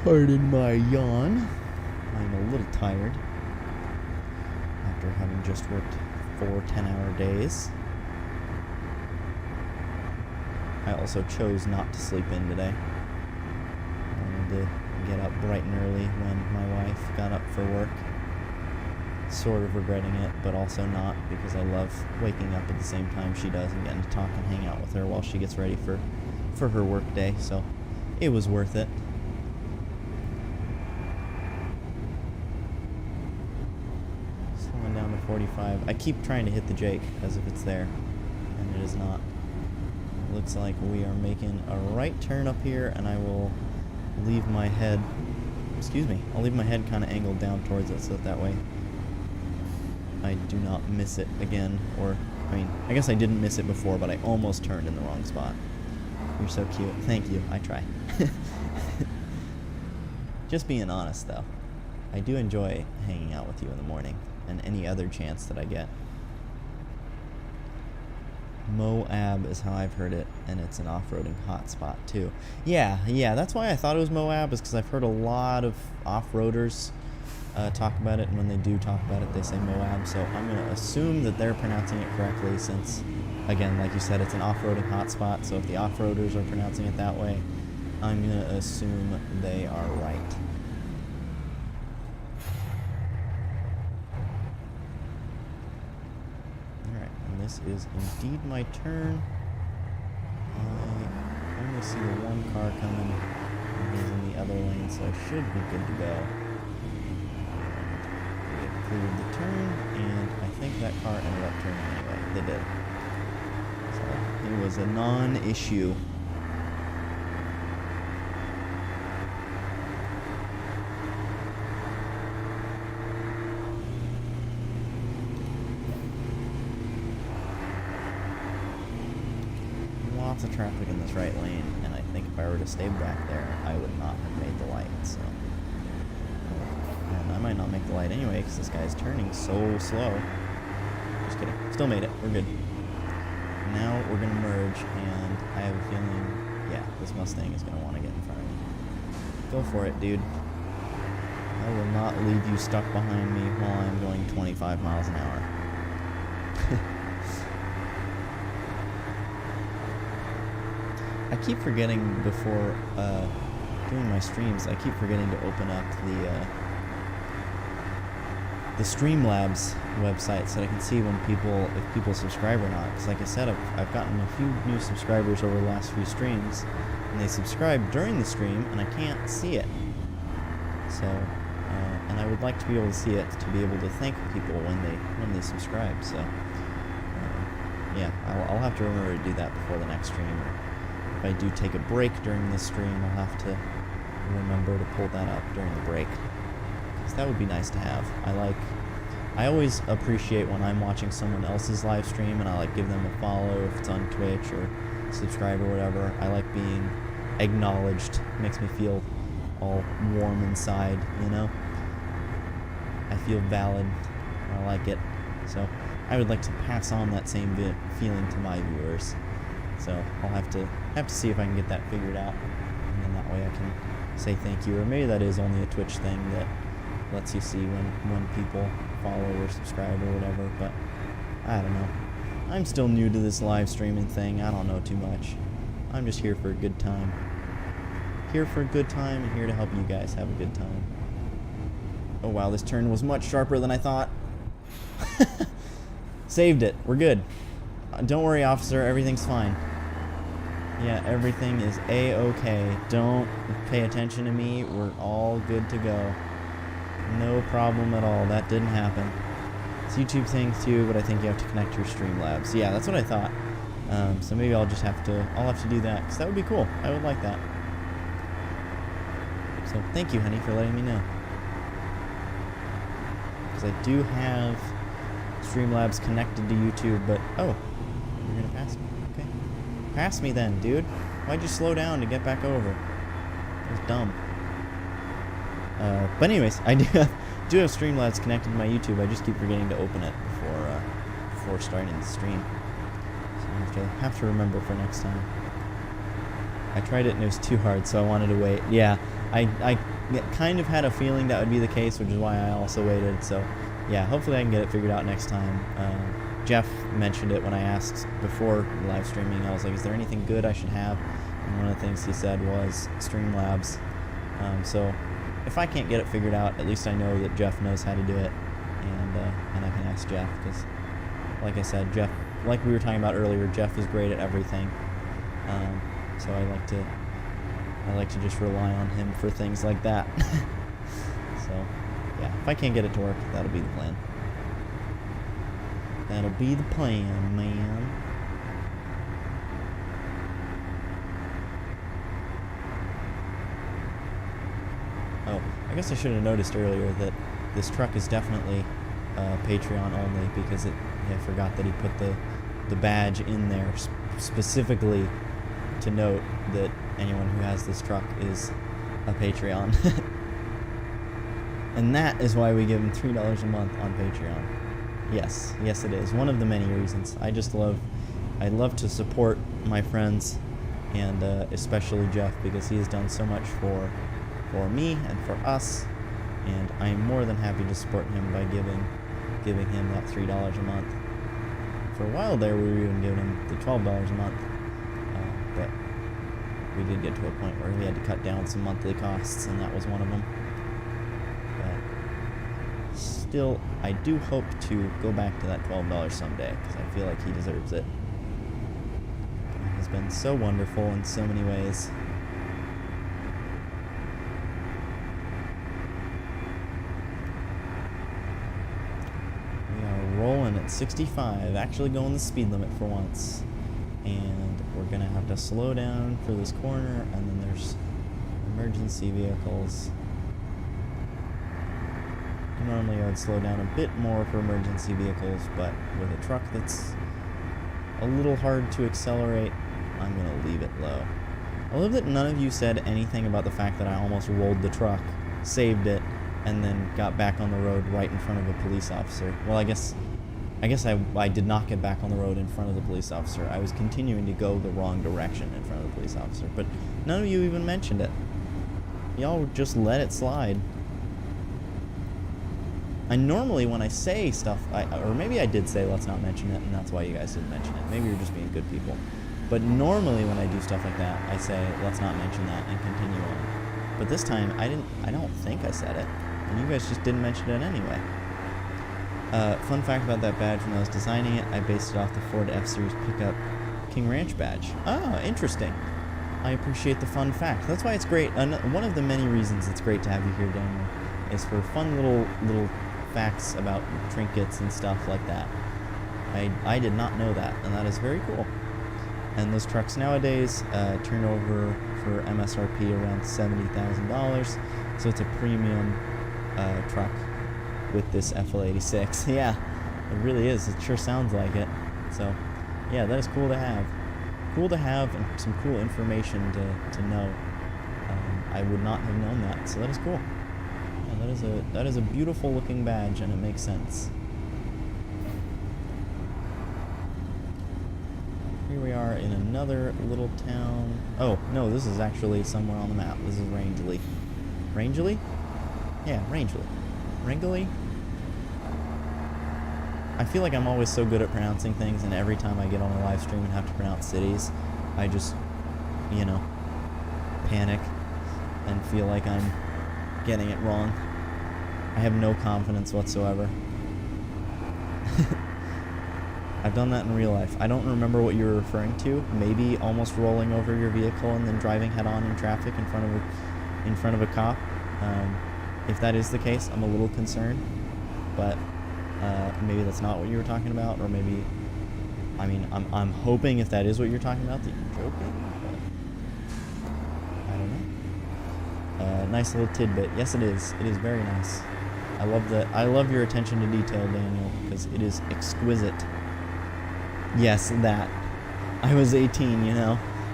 Pardon my yawn. I'm a little tired after having just worked 4 10-hour days. I also chose not to sleep in today. I wanted to get up bright and early when my wife got up for work. Sort of regretting it, but also not, because I love waking up at the same time she does and getting to talk and hang out with her while she gets ready for her work day, so it was worth it. Slowing down to 45. I keep trying to hit the Jake as if it's there, and it is not. It looks like we are making a right turn up here, and I will leave my head, excuse me, I'll leave my head kind of angled down towards it so that way I do not miss it again. Or, I mean, I guess I didn't miss it before, but I almost turned in the wrong spot. You're so cute. Thank you. I try. Just being honest, though. I do enjoy hanging out with you in the morning, and any other chance that I get. Moab is how I've heard it, and it's an off-roading hotspot too. Yeah, that's why I thought it was Moab, is because I've heard a lot of off-roaders talk about it, and when they do talk about it, they say Moab, so I'm going to assume that they're pronouncing it correctly since, again, like you said, it's an off-roading hotspot, so if the off-roaders are pronouncing it that way, I'm going to assume they are right. This is indeed my turn. I only see one car coming, and he's in the other lane, so I should be good to go. They cleared the turn, and I think that car ended up turning anyway. They did. So it was a non-issue. Lots of traffic in this right lane, and I think if I were to stay back there, I would not have made the light, so. And I might not make the light anyway, because this guy's turning so slow. Just kidding. Still made it. We're good. Now we're going to merge, and I have a feeling, yeah, this Mustang is going to want to get in front of me. Go for it, dude. I will not leave you stuck behind me while I'm going 25 miles an hour. I keep forgetting before doing my streams, I keep forgetting to open up the Streamlabs website so that I can see when if people subscribe or not. Because like I said, I've gotten a few new subscribers over the last few streams, and they subscribe during the stream, and I can't see it. So, and I would like to be able to see it to be able to thank people when they subscribe. So, yeah, I'll have to remember to do that before the next stream. If I do take a break during this stream, I'll have to remember to pull that up during the break. Because that would be nice to have. I always appreciate when I'm watching someone else's live stream and I give them a follow if it's on Twitch or subscribe or whatever. I like being acknowledged. It makes me feel all warm inside, you know? I feel valid. I like it. So I would like to pass on that same feeling to my viewers. So I'll have to see if I can get that figured out, and then that way I can say thank you. Or maybe that is only a Twitch thing that lets you see when people follow or subscribe or whatever, but I don't know. I'm still new to this live streaming thing. I don't know too much. I'm just here for a good time. Here for a good time and here to help you guys have a good time. Oh wow, this turn was much sharper than I thought. Saved it. We're good. Don't worry, officer. Everything's fine. Yeah, everything is A-okay. Don't pay attention to me. We're all good to go. No problem at all. That didn't happen. It's YouTube thing too, but I think you have to connect your Streamlabs. Yeah, that's what I thought. So maybe I'll have to do that, because that would be cool. I would like that. So thank you, honey, for letting me know. Because I do have Streamlabs connected to YouTube, but oh, you're gonna pass me. Okay, pass me then, dude. Why'd you slow down to get back over? That was dumb. But anyways, I do have Streamlabs connected to my YouTube. I just keep forgetting to open it before starting the stream. So I have to remember for next time. I tried it and it was too hard, so I wanted to wait. Yeah, I kind of had a feeling that would be the case, which is why I also waited. So yeah, hopefully I can get it figured out next time. Jeff mentioned it when I asked before live streaming. I was like, is there anything good I should have? And one of the things he said was Streamlabs. So if I can't get it figured out, at least I know that Jeff knows how to do it, and I can ask Jeff, because like I said, Jeff, like we were talking about earlier, Jeff is great at everything. So I like to just rely on him for things like that. So yeah, if I can't get it to work, that'll be the plan. That'll be the plan, man. I guess I should have noticed earlier that this truck is definitely Patreon only, because I forgot that he put the badge in there specifically to note that anyone who has this truck is a Patreon. And that is why we give him $3 a month on Patreon. Yes, it is. One of the many reasons. I love to support my friends, and especially Jeff, because he has done so much for me and for us, and I am more than happy to support him by giving him that $3 a month. For a while there, we were even giving him the $12 a month, but we did get to a point where we had to cut down some monthly costs, and that was one of them. But still, I do hope to go back to that $12 someday, because I feel like he deserves it. He has been so wonderful in so many ways. Rolling at 65, actually going the speed limit for once, and we're gonna have to slow down for this corner, and then there's emergency vehicles. Normally I would slow down a bit more for emergency vehicles, but with a truck that's a little hard to accelerate, I'm gonna leave it low. I love that none of you said anything about the fact that I almost rolled the truck, saved it, and then got back on the road right in front of a police officer. Well, I guess I did not get back on the road in front of the police officer. I was continuing to go the wrong direction in front of the police officer, but none of you even mentioned it. Y'all just let it slide. I normally, when I say stuff, or maybe I did say let's not mention it, and that's why you guys didn't mention it. Maybe you're just being good people. But normally when I do stuff like that, I say let's not mention that and continue on. But this time, I don't think I said it, and you guys just didn't mention it anyway. Fun fact about that badge, when I was designing it, I based it off the Ford F-Series pickup King Ranch badge. Oh, interesting. I appreciate the fun fact. That's why it's great. One of the many reasons it's great to have you here, Daniel, is for fun little facts about trinkets and stuff like that. I did not know that, and that is very cool. And those trucks nowadays turn over for MSRP around $70,000, so it's a premium truck with this FL86. Yeah, it really is. It sure sounds like it. So, yeah, that is cool to have. Cool to have, and some cool information to know. I would not have known that, so that is cool. Yeah, that is a beautiful looking badge, and it makes sense. Here we are in another little town. Oh, no, this is actually somewhere on the map. This is Rangeley. Rangeley? Yeah, Rangeley. Rangeley? I feel like I'm always so good at pronouncing things, and every time I get on a live stream and have to pronounce cities, I just, panic and feel like I'm getting it wrong. I have no confidence whatsoever. I've done that in real life. I don't remember what you were referring to. Maybe almost rolling over your vehicle and then driving head-on in traffic in front of a cop. If that is the case, I'm a little concerned, but maybe that's not what you were talking about, or maybe, I'm hoping if that is what you're talking about that you're joking, but I don't know. Nice little tidbit. Yes, it is. It is very nice. I love your attention to detail, Daniel, because it is exquisite. Yes, that. I was 18,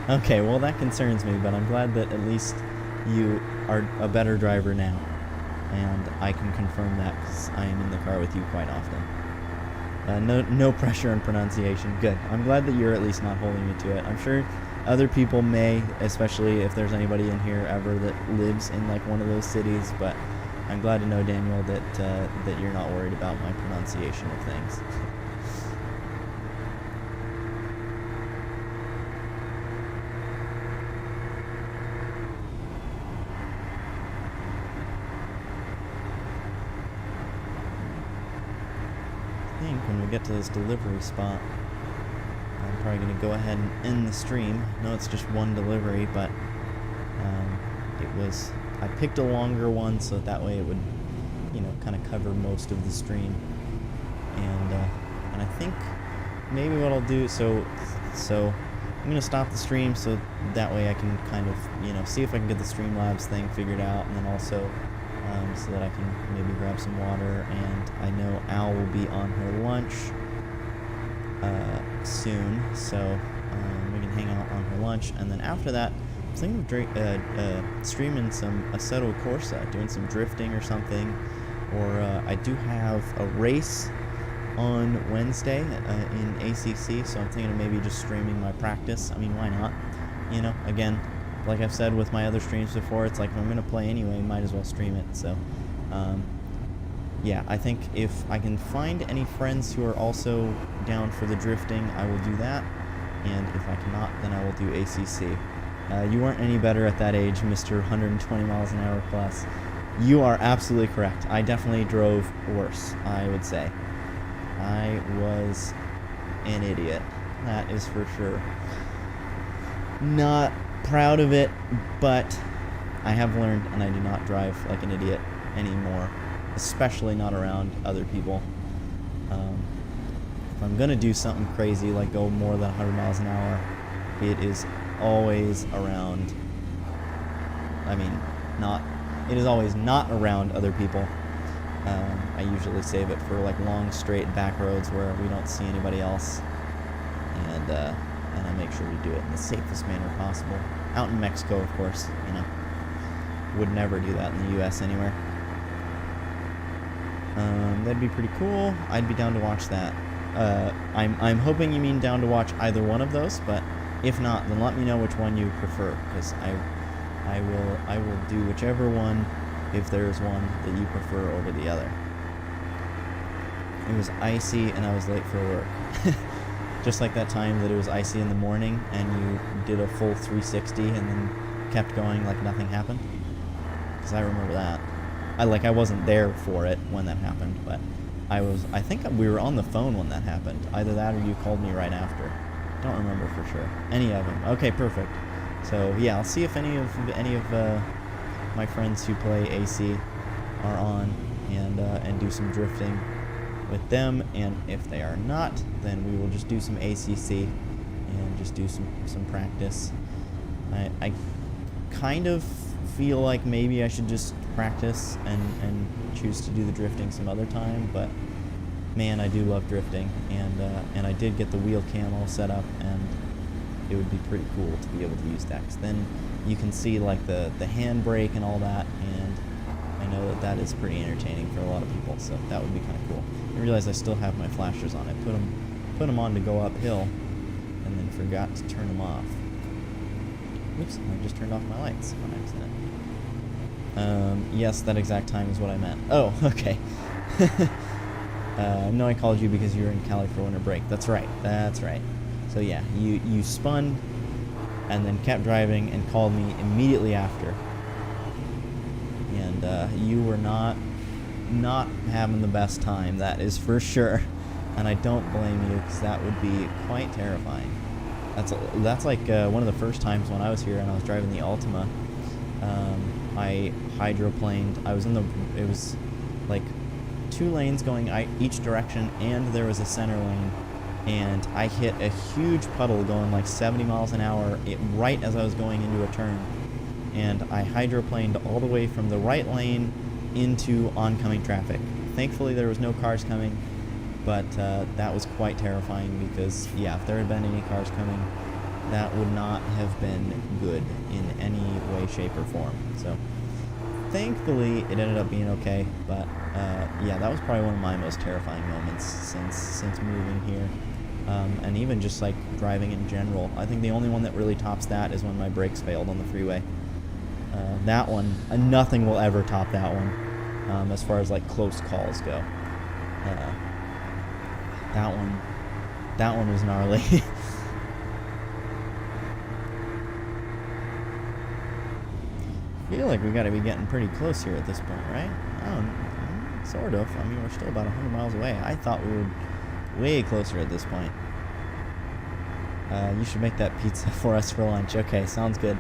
Okay, well, that concerns me, but I'm glad that at least you are a better driver now. And I can confirm that because I am in the car with you quite often. No pressure on pronunciation. Good. I'm glad that you're at least not holding me to it. I'm sure other people may, especially if there's anybody in here ever that lives in one of those cities, but I'm glad to know, Daniel, that you're not worried about my pronunciation of things. When we get to this delivery spot, I'm probably going to go ahead and end the stream. No, it's just one delivery, but I picked a longer one so that way it would, kind of cover most of the stream. And I think maybe what I'll do, so I'm going to stop the stream so that way I can kind of, see if I can get the Streamlabs thing figured out, and then also so that I can maybe grab some water. And I know Al will be on her lunch soon, so we can hang out on her lunch. And then after that, I'm thinking of streaming some Assetto Corsa, doing some drifting or something. Or I do have a race on Wednesday in ACC, so I'm thinking of maybe just streaming my practice. I mean, why not? You know, again, like I've said with my other streams before, it's like if I'm going to play anyway, might as well stream it. So, yeah, I think if I can find any friends who are also down for the drifting, I will do that. And if I cannot, then I will do ACC. You weren't any better at that age, Mr. 120 miles an hour plus. You are absolutely correct. I definitely drove worse, I would say. I was an idiot. That is for sure. Not proud of it, but I have learned, and I do not drive like an idiot anymore, especially not around other people. If I'm gonna do something crazy like go more than 100 miles an hour, it is always around, it is always not around other people. I usually save it for like long straight back roads where we don't see anybody else, and I make sure to do it in the safest manner possible. Out in Mexico, of course, you know, would never do that in the U.S. anywhere. That'd be pretty cool. I'd be down to watch that. I'm hoping you mean down to watch either one of those, but if not, then let me know which one you prefer, because I will do whichever one, if there is one that you prefer over the other. It was icy and I was late for work. Just like that time that it was icy in the morning and you did a full 360 and then kept going like nothing happened. Because I remember that. I wasn't there for it when that happened, but I think we were on the phone when that happened. Either that or you called me right after. Don't remember for sure. Any of them. Okay, perfect. So yeah, I'll see if any of my friends who play AC are on, and do some drifting with them. And if they are not, then we will just do some ACC and just do some practice. I kind of feel like maybe I should just practice and choose to do the drifting some other time, but man, I do love drifting, and I did get the wheel cam all set up, and it would be pretty cool to be able to use that, 'cause then you can see like the handbrake and all that, and I know that is pretty entertaining for a lot of people, so that would be kind of cool. I realized I still have my flashers on. I put them on to go uphill, and then forgot to turn them off. Oops, I just turned off my lights on accident. Yes, that exact time is what I meant. Oh, okay. No, I called you because you were in Cali for winter break. That's right. So yeah, you spun and then kept driving and called me immediately after. And you were not having the best time, that is for sure. And I don't blame you, because that would be quite terrifying. That's like one of the first times when I was here and I was driving the Altima. I hydroplaned. It was like 2 lanes going each direction, and there was a center lane, and I hit a huge puddle going like 70 miles an hour right as I was going into a turn, and I hydroplaned all the way from the right lane into oncoming traffic. Thankfully there was no cars coming, but that was quite terrifying, because yeah, if there had been any cars coming, that would not have been good in any way, shape, or form. So thankfully it ended up being okay, but yeah, that was probably one of my most terrifying moments since moving here, and even just like driving in general. I think the only one that really tops that is when my brakes failed on the freeway. That one, nothing will ever top that one, as far as like close calls go. That one was gnarly. I feel like we got to be getting pretty close here at this point, right? Sort of. I mean, we're still about 100 miles away. I thought we were way closer at this point. You should make that pizza for us for lunch. Okay, sounds good.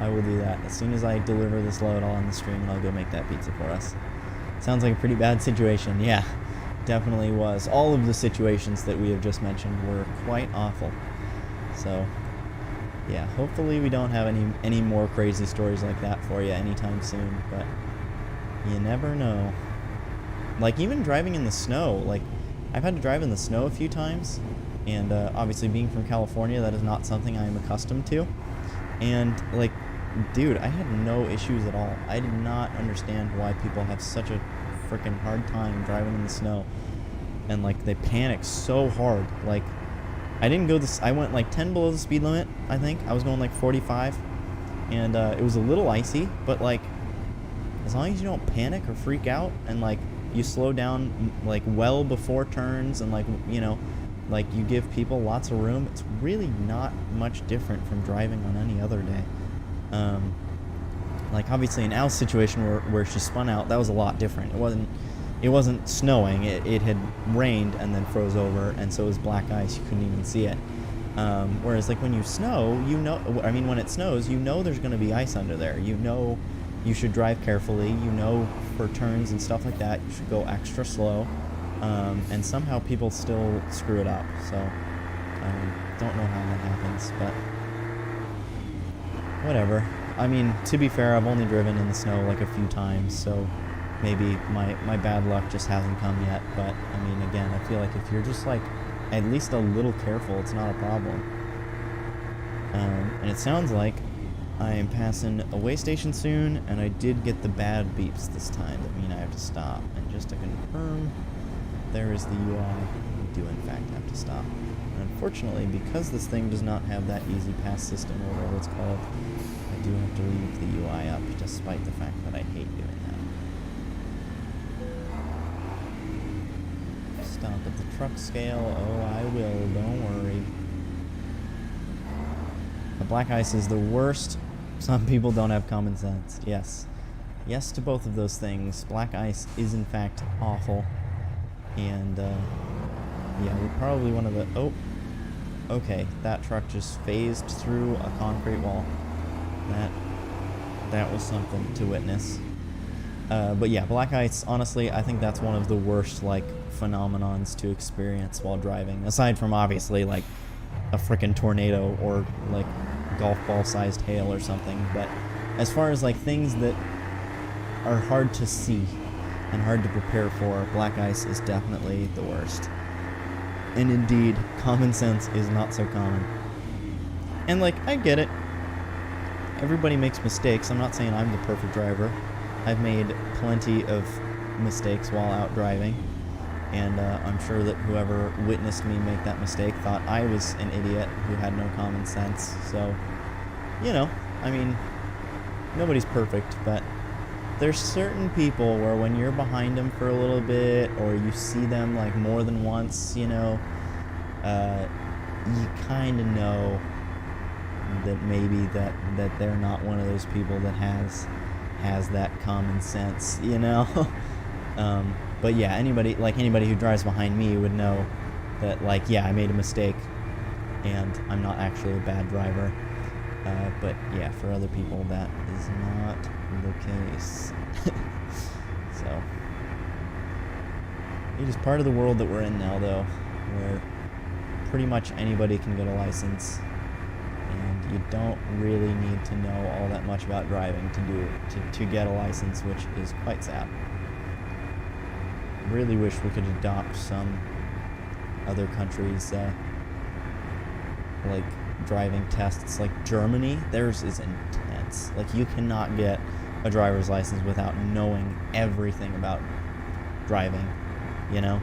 I will do that. As soon as I deliver this load, I'll end the stream and I'll go make that pizza for us. Sounds like a pretty bad situation. Yeah, definitely was. All of the situations that we have just mentioned were quite awful. So yeah, hopefully we don't have any more crazy stories like that for you anytime soon, but You never know. Like, even driving in the snow, like, I've had to drive in the snow a few times, and obviously being from California, that is not something I am accustomed to. And, like, dude, I had no issues at all. I did not understand why people have such a freaking hard time driving in the snow. And, like, they panic so hard. Like, I didn't go this, I went like 10 below the speed limit, I think. I was going like 45, and it was a little icy, but like, as long as you don't panic or freak out, and like, you slow down like well before turns, and like, you know, like you give people lots of room, it's really not much different from driving on any other day. Like, obviously in Al's situation where she spun out, that was a lot different. It wasn't snowing, it had rained and then froze over, and so it was black ice, you couldn't even see it. Whereas, like, when you snow, you know, I mean, when it snows, you know there's going to be ice under there. You know you should drive carefully, you know for turns and stuff like that, you should go extra slow, and somehow people still screw it up, so, don't know how that happens, but whatever. I mean, to be fair, I've only driven in the snow, like, a few times, so maybe my bad luck just hasn't come yet, but, I mean, again, I feel like if you're just, like, at least a little careful, it's not a problem. And it sounds like I am passing a way station soon, and I did get the bad beeps this time that mean I have to stop. And just to confirm, there is the UI. We do, in fact, have to stop. And unfortunately, because this thing does not have that easy pass system, or whatever it's called, I do have to leave the UI up, despite the fact that I hate doing that. Stop at the truck scale. Oh, I will. Don't worry. The black ice is the worst. Some people don't have common sense. Yes. Yes to both of those things. Black ice is, in fact, awful. And, yeah, we're probably one of the... Oh. Okay, that truck just phased through a concrete wall. That was something to witness. But yeah, black ice, honestly, I think that's one of the worst, like, phenomenons to experience while driving. Aside from, obviously, like, a frickin' tornado or, like, golf ball-sized hail or something. But as far as, like, things that are hard to see and hard to prepare for, black ice is definitely the worst. And indeed, common sense is not so common. And, like, I get it. Everybody makes mistakes. I'm not saying I'm the perfect driver. I've made plenty of mistakes while out driving. And I'm sure that whoever witnessed me make that mistake thought I was an idiot who had no common sense. So, you know, I mean, nobody's perfect, but there's certain people where when you're behind them for a little bit, or you see them, like, more than once, you know, you kind of know that maybe that they're not one of those people that has that common sense, you know? But yeah, anybody who drives behind me would know that, like, yeah, I made a mistake, and I'm not actually a bad driver. But yeah, for other people, that is not the case. So, it is part of the world that we're in now, though, where pretty much anybody can get a license, and you don't really need to know all that much about driving to get a license, which is quite sad. Really wish we could adopt some other countries' like driving tests. Like Germany, theirs is intense. Like, you cannot get a driver's license without knowing everything about driving, you know?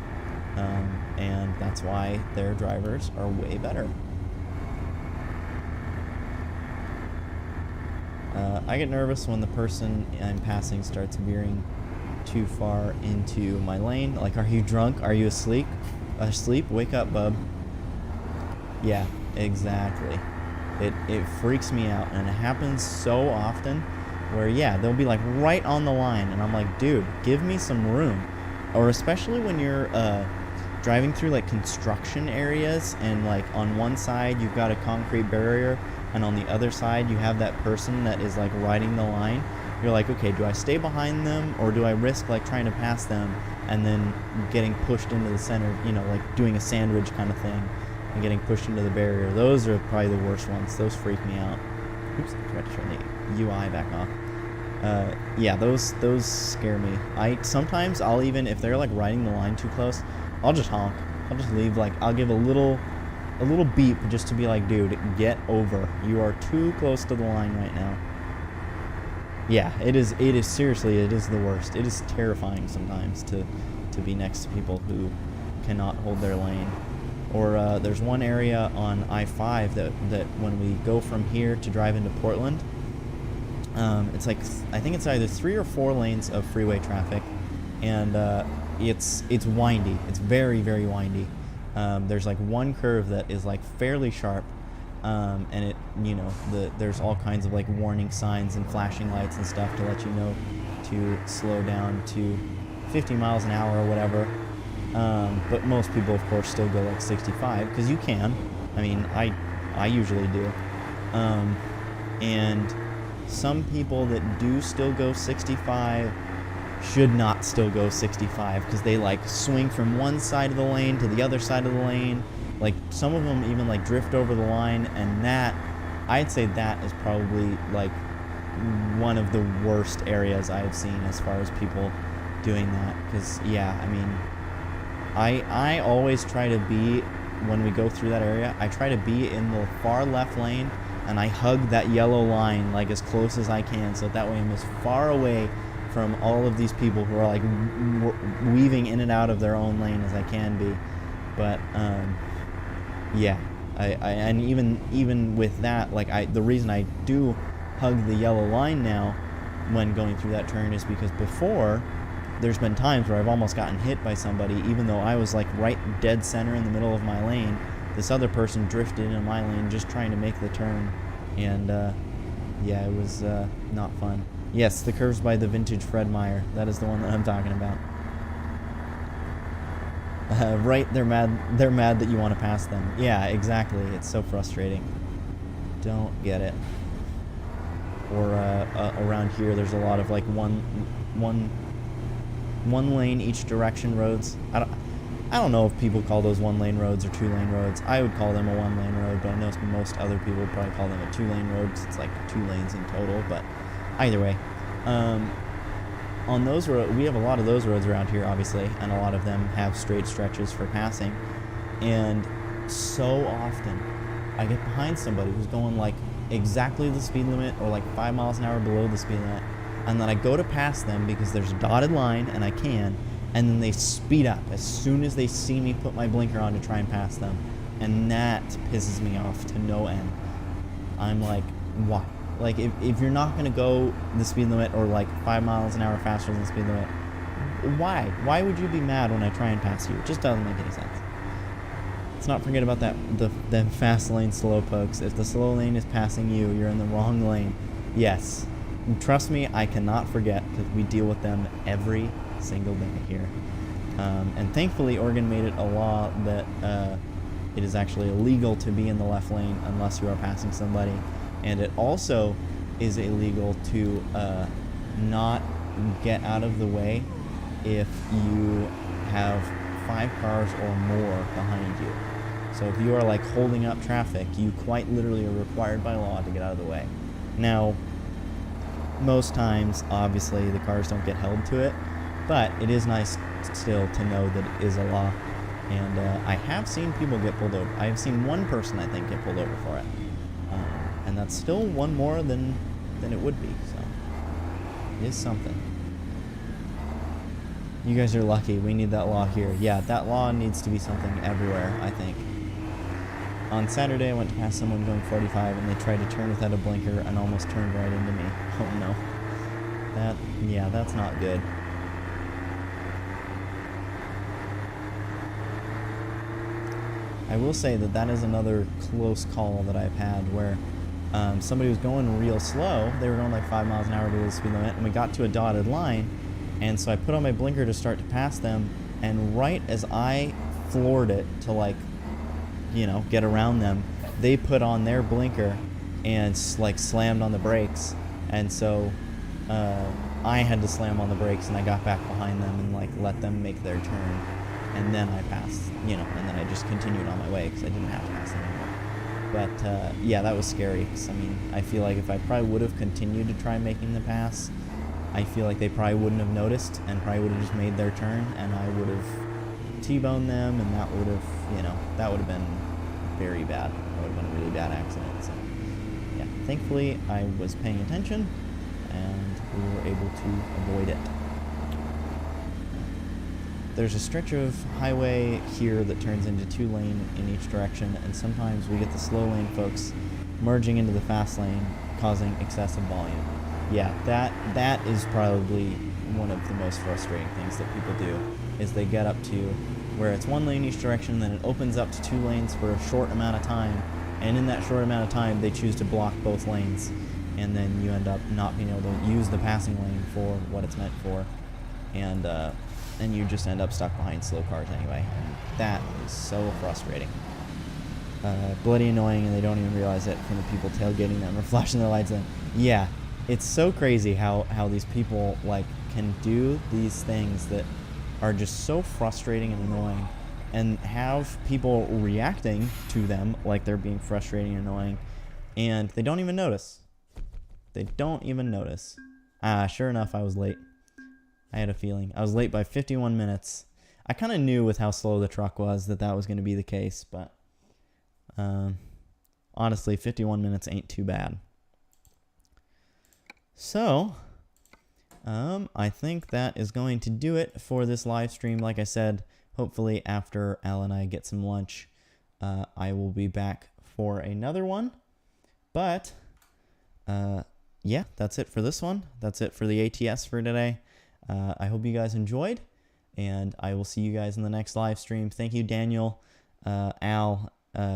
And that's why their drivers are way better. I get nervous when the person I'm passing starts veering too far into my lane. Like, are you drunk? Are you asleep? Wake up, bub. Yeah, exactly. It freaks me out, and it happens so often where, yeah, they'll be like right on the line, and I'm like, dude, give me some room. Or especially when you're driving through, like, construction areas, and, like, on one side you've got a concrete barrier, and on the other side you have that person that is, like, riding the line. You're like, okay, do I stay behind them, or do I risk, like, trying to pass them and then getting pushed into the center, you know, like doing a sandwich kind of thing and getting pushed into the barrier? Those are probably the worst ones. Those freak me out. Oops, I tried to turn the UI back off. Yeah, those scare me. Sometimes I'll even, if they're like riding the line too close, I'll just honk. I'll just leave, like, I'll give a little beep just to be like, dude, get over. You are too close to the line right now. Yeah, it is seriously, it is the worst. It is terrifying sometimes to be next to people who cannot hold their lane. Or there's one area on I-5 that when we go from here to drive into Portland, it's like, I think it's either 3 or 4 lanes of freeway traffic, and it's windy. It's very, very windy. There's like one curve that is like fairly sharp, and it, you know, there's all kinds of like warning signs and flashing lights and stuff to let you know to slow down to 50 miles an hour or whatever. But most people, of course, still go like 65 because you can. I mean, I usually do. And some people that do still go 65 should not still go 65 because they like swing from one side of the lane to the other side of the lane. Like some of them even like drift over the line, and that, I'd say that is probably like one of the worst areas I've seen as far as people doing that. Because yeah, I mean, I always try to be, when we go through that area, I try to be in the far left lane, and I hug that yellow line like as close as I can, so that way I'm as far away from all of these people who are like weaving in and out of their own lane as I can be. But yeah, and even with that, like the reason I do hug the yellow line now when going through that turn is because before, there's been times where I've almost gotten hit by somebody, even though I was like right dead center in the middle of my lane. This other person drifted into my lane just trying to make the turn, and yeah, it was not fun. Yes, the curves by the vintage Fred Meyer. That is the one that I'm talking about. Right, they're mad that you want to pass them. Yeah, exactly. It's so frustrating. Don't get it. Or around here, there's a lot of like one lane each direction roads. I don't know if people call those 1-lane roads or 2-lane roads. I would call them a 1-lane road, but I know most other people would probably call them a 2-lane road because it's like 2 lanes in total. But either way, on those roads, we have a lot of those roads around here, obviously, and a lot of them have straight stretches for passing. And so often, I get behind somebody who's going like exactly the speed limit or like 5 miles an hour below the speed limit, and then I go to pass them because there's a dotted line and I can, and then they speed up as soon as they see me put my blinker on to try and pass them, and that pisses me off to no end. I'm like, why? Like, if you're not going to go the speed limit or like 5 miles an hour faster than the speed limit, why? Why would you be mad when I try and pass you? It just doesn't make any sense. Let's not forget about the fast lane slow pokes. If the slow lane is passing you, you're in the wrong lane. Yes. And trust me, I cannot forget because we deal with them every single day here. And thankfully, Oregon made it a law that it is actually illegal to be in the left lane unless you are passing somebody. And it also is illegal to not get out of the way if you have 5 cars or more behind you. So if you are like holding up traffic, you quite literally are required by law to get out of the way. Now, most times, obviously, the cars don't get held to it, but it is nice still to know that it is a law. And I have seen people get pulled over. I have seen one person, I think, get pulled over for it. And that's still one more than it would be, so it is something. You guys are lucky. We need that law here. Yeah, that law needs to be something everywhere, I think. On Saturday, I went to pass someone going 45, and they tried to turn without a blinker and almost turned right into me. Oh no. That's not good. I will say that is another close call that I've had where somebody was going real slow. They were going like 5 miles an hour to the speed limit, and we got to a dotted line, and so I put on my blinker to start to pass them, and right as I floored it to like, you know, get around them, they put on their blinker and like slammed on the brakes, and so I had to slam on the brakes, and I got back behind them and like let them make their turn, and then I passed, you know, and then I just continued on my way because I didn't have to pass them anymore. But yeah, that was scary. 'Cause, I mean, I feel like if I probably would have continued to try making the pass, I feel like they probably wouldn't have noticed and probably would have just made their turn, and I would have T-boned them, and that would have, you know, that would have been very bad. That would have been a really bad accident. So, yeah, thankfully I was paying attention, and we were able to avoid it. There's a stretch of highway here that turns into 2-lane in each direction, and sometimes we get the slow lane folks merging into the fast lane, causing excessive volume. Yeah, that is probably one of the most frustrating things that people do, is they get up to where it's 1 lane each direction, then it opens up to 2 lanes for a short amount of time, and in that short amount of time they choose to block both lanes, and then you end up not being able to use the passing lane for what it's meant for, and you just end up stuck behind slow cars anyway, and that is so frustrating. Bloody annoying, and they don't even realize it from the people tailgating them or flashing their lights in. Yeah, it's so crazy how these people like can do these things that are just so frustrating and annoying, and have people reacting to them like they're being frustrating and annoying, and they don't even notice. They don't even notice. Sure enough, I was late. I had a feeling. I was late by 51 minutes. I kind of knew with how slow the truck was that was going to be the case, but honestly, 51 minutes ain't too bad. So, I think that is going to do it for this live stream. Like I said, hopefully after Al and I get some lunch, I will be back for another one. But, yeah, that's it for this one. That's it for the ATS for today. I hope you guys enjoyed, and I will see you guys in the next live stream. Thank you, Daniel, Al,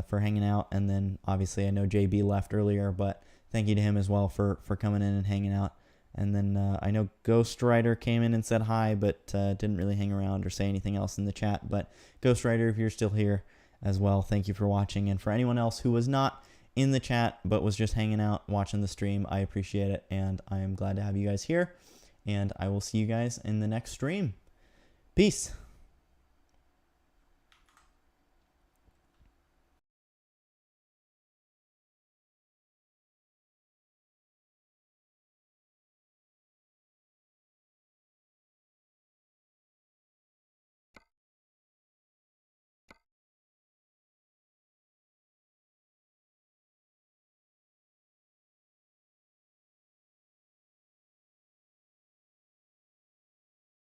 for hanging out, and then obviously I know JB left earlier, but thank you to him as well for coming in and hanging out. And then I know Ghost Rider came in and said hi, but didn't really hang around or say anything else in the chat. But Ghost Rider, if you're still here as well, thank you for watching. And for anyone else who was not in the chat but was just hanging out watching the stream, I appreciate it, and I am glad to have you guys here. And I will see you guys in the next stream. Peace.